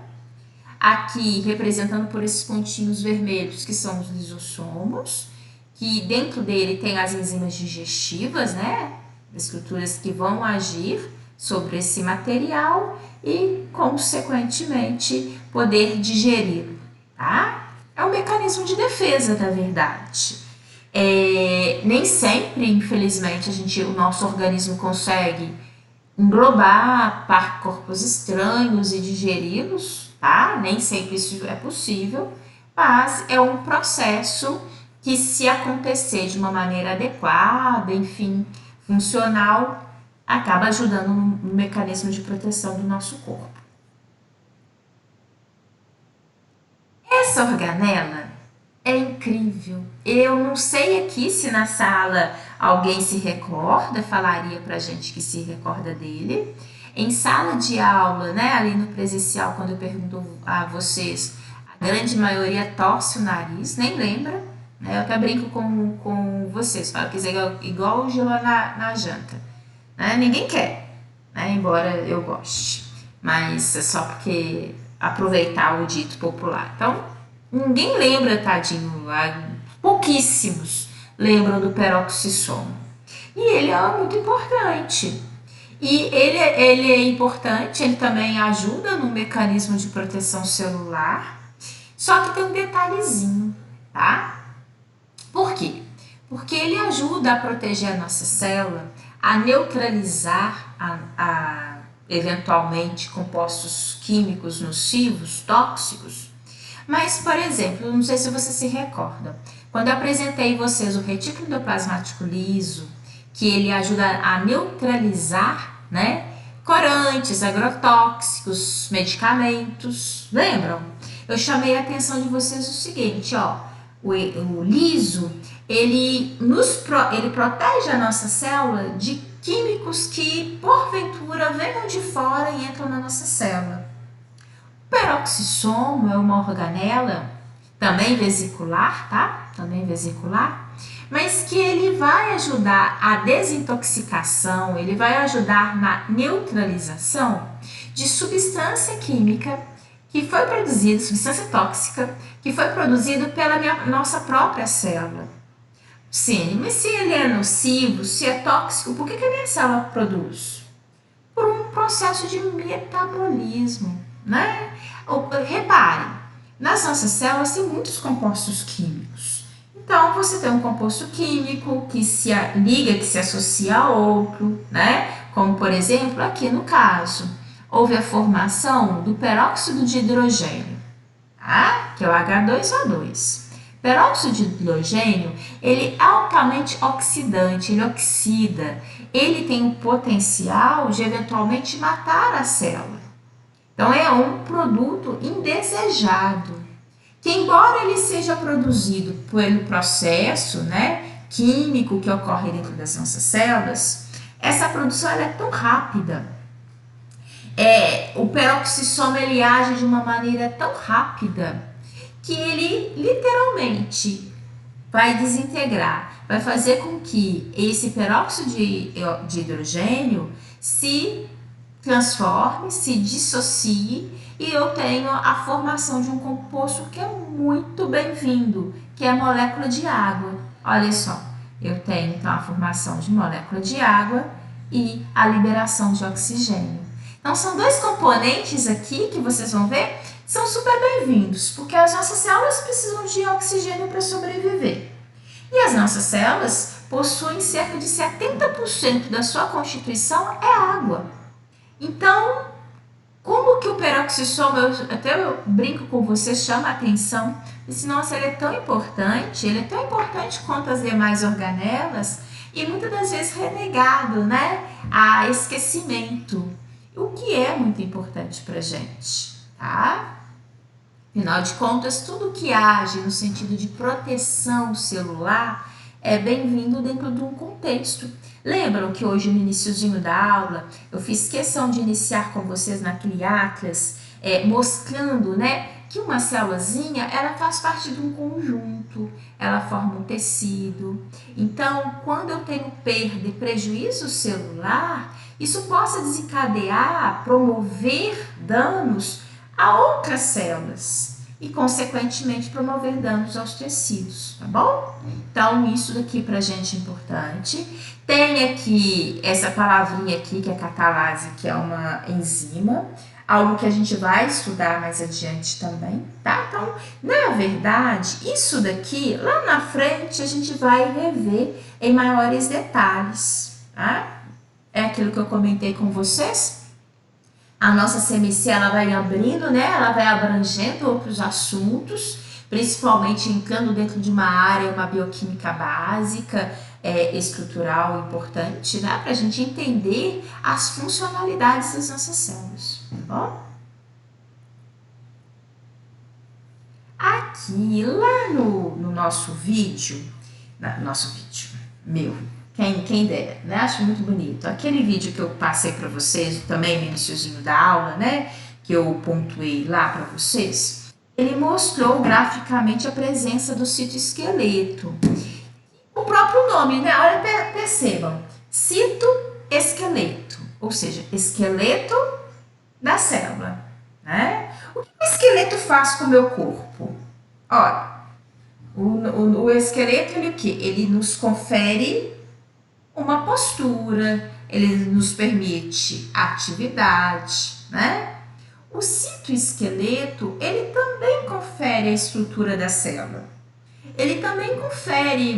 Aqui, representando por esses pontinhos vermelhos, que são os lisossomos, que dentro dele tem as enzimas digestivas, né? Estruturas que vão agir sobre esse material e, consequentemente, poder digerir, tá? É um mecanismo de defesa, na verdade. Nem sempre, infelizmente, o nosso organismo consegue englobar corpos estranhos e digeri-los, tá? Nem sempre isso é possível, mas é um processo que, se acontecer de uma maneira adequada, enfim, funcional, acaba ajudando no mecanismo de proteção do nosso corpo. Essa organela é incrível. Eu não sei aqui se na sala alguém se recorda, falaria pra gente que se recorda dele. Em sala de aula, né, ali no presencial, quando eu pergunto a vocês, a grande maioria torce o nariz, nem lembra. Né? Eu até brinco com vocês, falo que é igual o gelo na janta. Né? Ninguém quer, né? Embora eu goste. Mas é só porque aproveitar o dito popular. Então, ninguém lembra, tadinho, pouquíssimos lembram do peroxissomo. E ele é muito importante. E ele é importante, ele também ajuda no mecanismo de proteção celular. Só que tem um detalhezinho, tá? Por quê? Porque ele ajuda a proteger a nossa célula, a neutralizar eventualmente compostos químicos nocivos, tóxicos. Mas, por exemplo, não sei se você se recorda, quando eu apresentei a vocês o retículo endoplasmático liso, que ele ajuda a neutralizar, né, corantes, agrotóxicos, medicamentos, lembram? Eu chamei a atenção de vocês o seguinte, ó, o liso, ele protege a nossa célula de químicos que, porventura, venham de fora e entram na nossa célula. O peroxissomo é uma organela, também vesicular, tá? Também vesicular, mas que ele vai ajudar a desintoxicação, ele vai ajudar na neutralização de substância química que foi produzida, substância tóxica, que foi produzida pela nossa própria célula. Sim, mas se ele é nocivo, se é tóxico, por que a minha célula produz? Por um processo de metabolismo, né? Repare, nas nossas células tem muitos compostos químicos. Então, você tem um composto químico que se liga, que se associa a outro, né? Como, por exemplo, aqui no caso, houve a formação do peróxido de hidrogênio, tá? Que é o H2O2. Peróxido de hidrogênio, ele é altamente oxidante, ele oxida, ele tem o potencial de eventualmente matar a célula. Então, é um produto indesejado, que embora ele seja produzido pelo processo, né, químico que ocorre dentro das nossas células, essa produção ela é tão rápida. O peroxissomo ele age de uma maneira tão rápida que ele literalmente vai desintegrar, vai fazer com que esse peróxido de hidrogênio se transforme, se dissocie e eu tenho a formação de um composto que é muito bem-vindo, que é a molécula de água. Olha só, eu tenho então a formação de molécula de água e a liberação de oxigênio. Então são dois componentes aqui que vocês vão ver, são super bem-vindos, porque as nossas células precisam de oxigênio para sobreviver. E as nossas células possuem cerca de 70% da sua constituição é água. Então, como que o peroxissomo, eu brinco com vocês, chama a atenção, disse, nossa, ele é tão importante quanto as demais organelas e muitas das vezes renegado, né, a esquecimento, o que é muito importante para a gente, tá? Afinal de contas, tudo que age no sentido de proteção celular é bem-vindo dentro de um contexto. Lembram que hoje no iniciozinho da aula eu fiz questão de iniciar com vocês naquele atlas mostrando, né, que uma célulazinha ela faz parte de um conjunto, ela forma um tecido. Então, quando eu tenho perda e prejuízo celular, isso possa desencadear, promover danos a outras células e, consequentemente, promover danos aos tecidos, tá bom? Então, isso daqui pra gente é importante. Tem aqui essa palavrinha aqui, que é catalase, que é uma enzima, algo que a gente vai estudar mais adiante também, tá? Então, na verdade, isso daqui, lá na frente, a gente vai rever em maiores detalhes, tá? É aquilo que eu comentei com vocês. A nossa CMC, ela vai abrindo, né? Ela vai abrangendo outros assuntos, principalmente entrando dentro de uma área, uma bioquímica básica, estrutural importante, né? Para a gente entender as funcionalidades das nossas células, tá bom? Aqui, lá no nosso vídeo, quem dera, né? Acho muito bonito. Aquele vídeo que eu passei para vocês, também no iniciozinho da aula, né? Que eu pontuei lá para vocês, ele mostrou graficamente a presença do citoesqueleto. O próprio nome, né? Olha, percebam, citoesqueleto, ou seja, esqueleto da célula, né? O que o esqueleto faz com o meu corpo? Olha, o esqueleto, ele o quê? Ele nos confere uma postura, ele nos permite atividade, né? O citoesqueleto, ele também confere a estrutura da célula. Ele também confere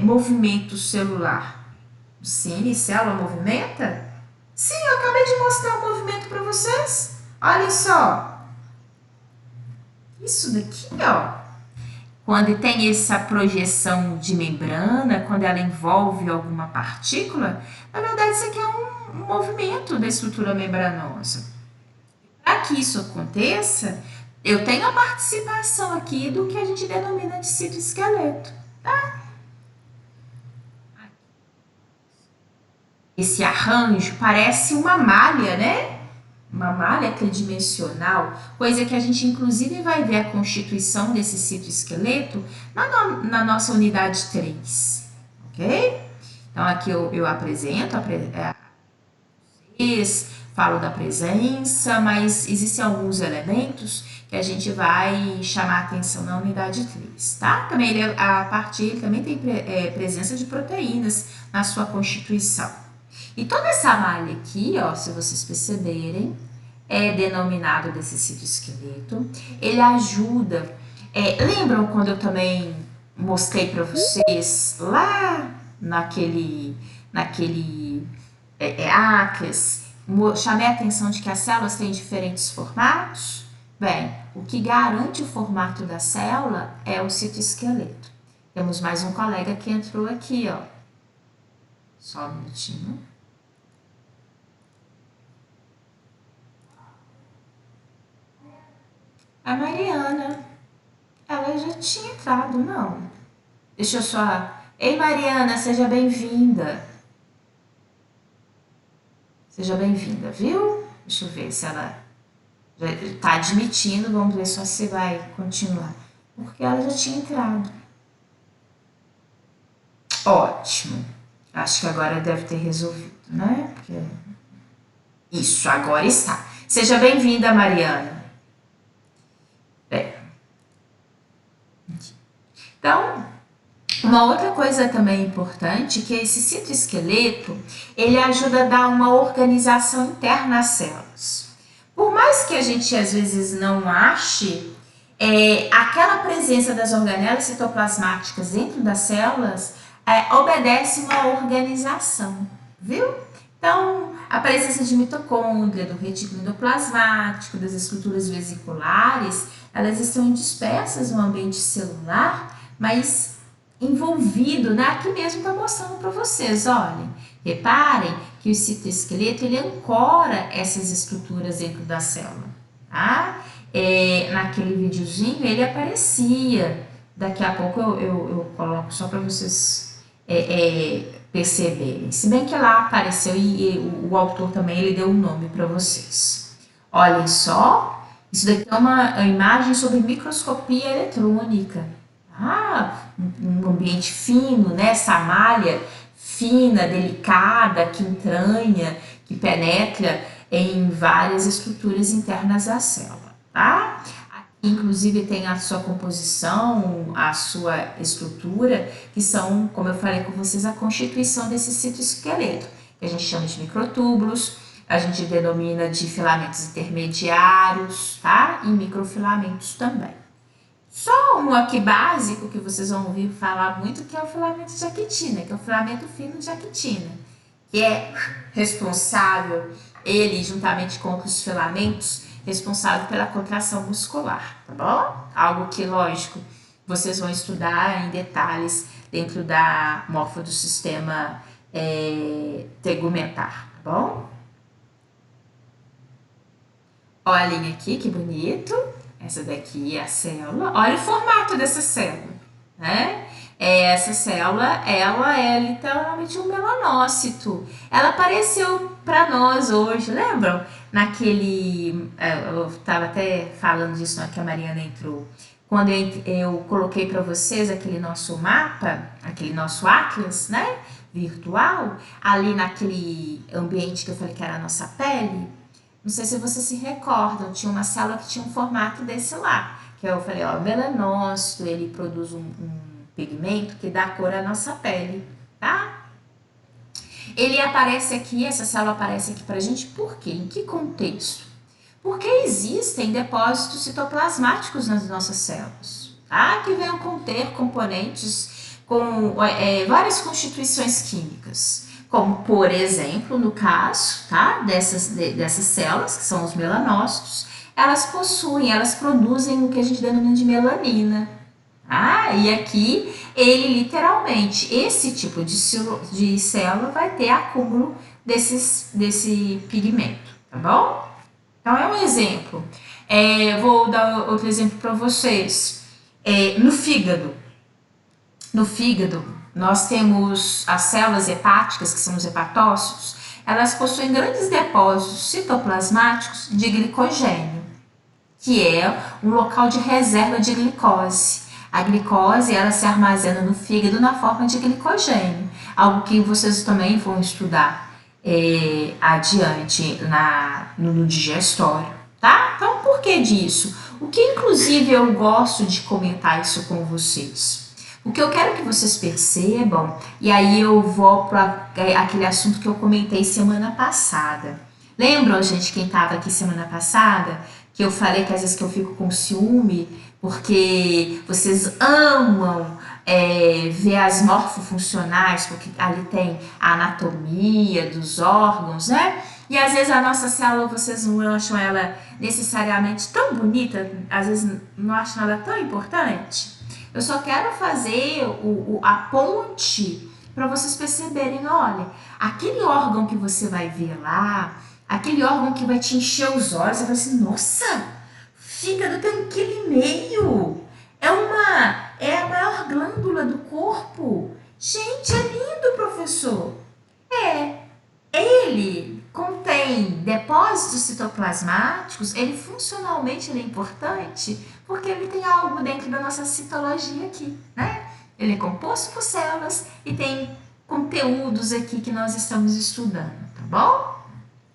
movimento celular. Sim, célula movimenta? Sim, eu acabei de mostrar o movimento para vocês. Olha só. Isso daqui, ó. Quando tem essa projeção de membrana, quando ela envolve alguma partícula, na verdade isso aqui é um movimento da estrutura membranosa. Para que isso aconteça, eu tenho a participação aqui do que a gente denomina de citoesqueleto, tá? Esse arranjo parece uma malha, né? Uma malha tridimensional, coisa que a gente inclusive vai ver a constituição desse citoesqueleto na nossa unidade 3, ok? Então aqui eu apresento vocês, falo da presença, mas existem alguns elementos que a gente vai chamar a atenção na unidade 3, tá? Também a parte ele também tem presença de proteínas na sua constituição. E toda essa malha aqui, ó, se vocês perceberem, é denominado desse citoesqueleto. Ele ajuda. Lembram quando eu também mostrei para vocês lá naquele Atlas, chamei a atenção de que as células têm diferentes formatos? Bem, o que garante o formato da célula é o citoesqueleto. Temos mais um colega que entrou aqui, ó. Só um minutinho. A Mariana, ela já tinha entrado, não? Deixa eu só... Ei, Mariana, seja bem-vinda. Seja bem-vinda, viu? Deixa eu ver se ela já está admitindo. Vamos ver só se vai continuar. Porque ela já tinha entrado. Ótimo. Acho que agora deve ter resolvido, né? Porque... Isso, agora está. Seja bem-vinda, Mariana. Então, uma outra coisa também importante, que esse citoesqueleto, ele ajuda a dar uma organização interna às células. Por mais que a gente às vezes não ache, aquela presença das organelas citoplasmáticas dentro das células obedece uma organização, viu? Então, a presença de mitocôndria, do retículo endoplasmático, das estruturas vesiculares, elas estão dispersas no ambiente celular, mas envolvido, né? Aqui mesmo está mostrando para vocês, olhem. Reparem que o citoesqueleto, ele ancora essas estruturas dentro da célula, tá? Naquele videozinho ele aparecia, daqui a pouco eu coloco só para vocês perceberem. Se bem que lá apareceu e o autor também ele deu um nome para vocês. Olhem só, isso daqui é uma imagem sobre microscopia eletrônica. Um ambiente fino, né? Essa malha fina, delicada, que entranha, que penetra em várias estruturas internas da célula, tá? Aqui, inclusive, tem a sua composição, a sua estrutura, que são, como eu falei com vocês, a constituição desse citoesqueleto, que a gente chama de microtúbulos, a gente denomina de filamentos intermediários, tá? E microfilamentos também. Só um aqui básico que vocês vão ouvir falar muito, que é o filamento de actina, que é o filamento fino de actina, que é responsável, ele juntamente com outros filamentos, responsável pela contração muscular, tá bom? Algo que, lógico, vocês vão estudar em detalhes dentro da morfo do sistema tegumentar, tá bom? Olhem aqui que bonito. Essa daqui é a célula. Olha o formato dessa célula, né? Essa célula, ela é literalmente um melanócito. Ela apareceu para nós hoje, lembram? Eu estava até falando disso na hora que a Mariana entrou. Quando eu coloquei para vocês aquele nosso mapa, aquele nosso atlas, né? Virtual, ali naquele ambiente que eu falei que era a nossa pele. Não sei se vocês se recordam, tinha uma célula que tinha um formato desse lá. Que eu falei, ó, o melanócito, ele produz um pigmento que dá cor à nossa pele, tá? Ele aparece aqui, essa célula aparece aqui pra gente por quê? Em que contexto? Porque existem depósitos citoplasmáticos nas nossas células. tá? Que venham conter componentes com várias constituições químicas, como, por exemplo, no caso, tá? Dessas células, que são os melanócitos, elas produzem o que a gente denomina de melanina. Ah, e aqui ele literalmente, esse tipo de célula vai ter acúmulo desse pigmento, tá bom? Então é um exemplo. Vou dar outro exemplo para vocês. No fígado, nós temos as células hepáticas, que são os hepatócitos, elas possuem grandes depósitos citoplasmáticos de glicogênio, que é um local de reserva de glicose. A glicose, ela se armazena no fígado na forma de glicogênio, algo que vocês também vão estudar adiante no digestório, tá? Então, por que disso? O que, inclusive, eu gosto de comentar isso com vocês? O que eu quero que vocês percebam, e aí eu vou para aquele assunto que eu comentei semana passada. Lembram, gente, quem estava aqui semana passada, que eu falei que às vezes que eu fico com ciúme, porque vocês amam ver as morfofuncionais, porque ali tem a anatomia dos órgãos, né? E às vezes a nossa célula, vocês não acham ela necessariamente tão bonita, às vezes não acham ela tão importante. Eu só quero fazer a ponte para vocês perceberem, olha, aquele órgão que você vai ver lá, aquele órgão que vai te encher os olhos, você vai assim, nossa, fígado tem 1,5 kg. É a maior glândula do corpo. Gente, é lindo, professor. Ele contém depósitos citoplasmáticos, funcionalmente ele é importante porque ele tem algo dentro da nossa citologia aqui, né? Ele é composto por células e tem conteúdos aqui que nós estamos estudando, tá bom?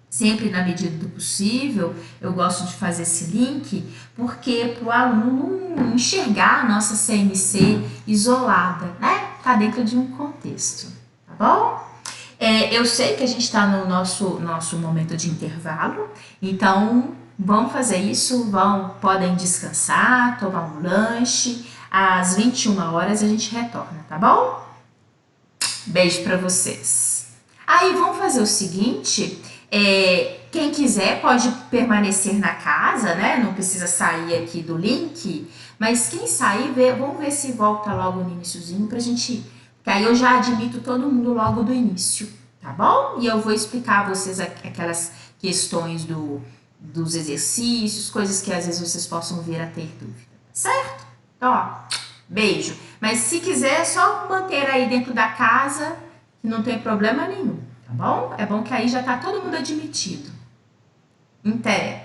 Sempre na medida do possível, eu gosto de fazer esse link, porque para o aluno não enxergar a nossa CMC isolada, né? Tá dentro de um contexto, tá bom? Eu sei que a gente está no nosso momento de intervalo, então vamos fazer isso, podem descansar, tomar um lanche, às 21 horas a gente retorna, tá bom? Beijo para vocês. Aí vamos fazer o seguinte, quem quiser pode permanecer na casa, né? Não precisa sair aqui do link, mas quem sair, vamos ver se volta logo no iniciozinho pra gente, que aí eu já admito todo mundo logo do início, tá bom? E eu vou explicar a vocês aquelas questões dos exercícios, coisas que às vezes vocês possam vir a ter dúvida, certo? Então, ó, beijo. Mas se quiser, é só manter aí dentro da casa, que não tem problema nenhum, tá bom? É bom que aí já tá todo mundo admitido. Até!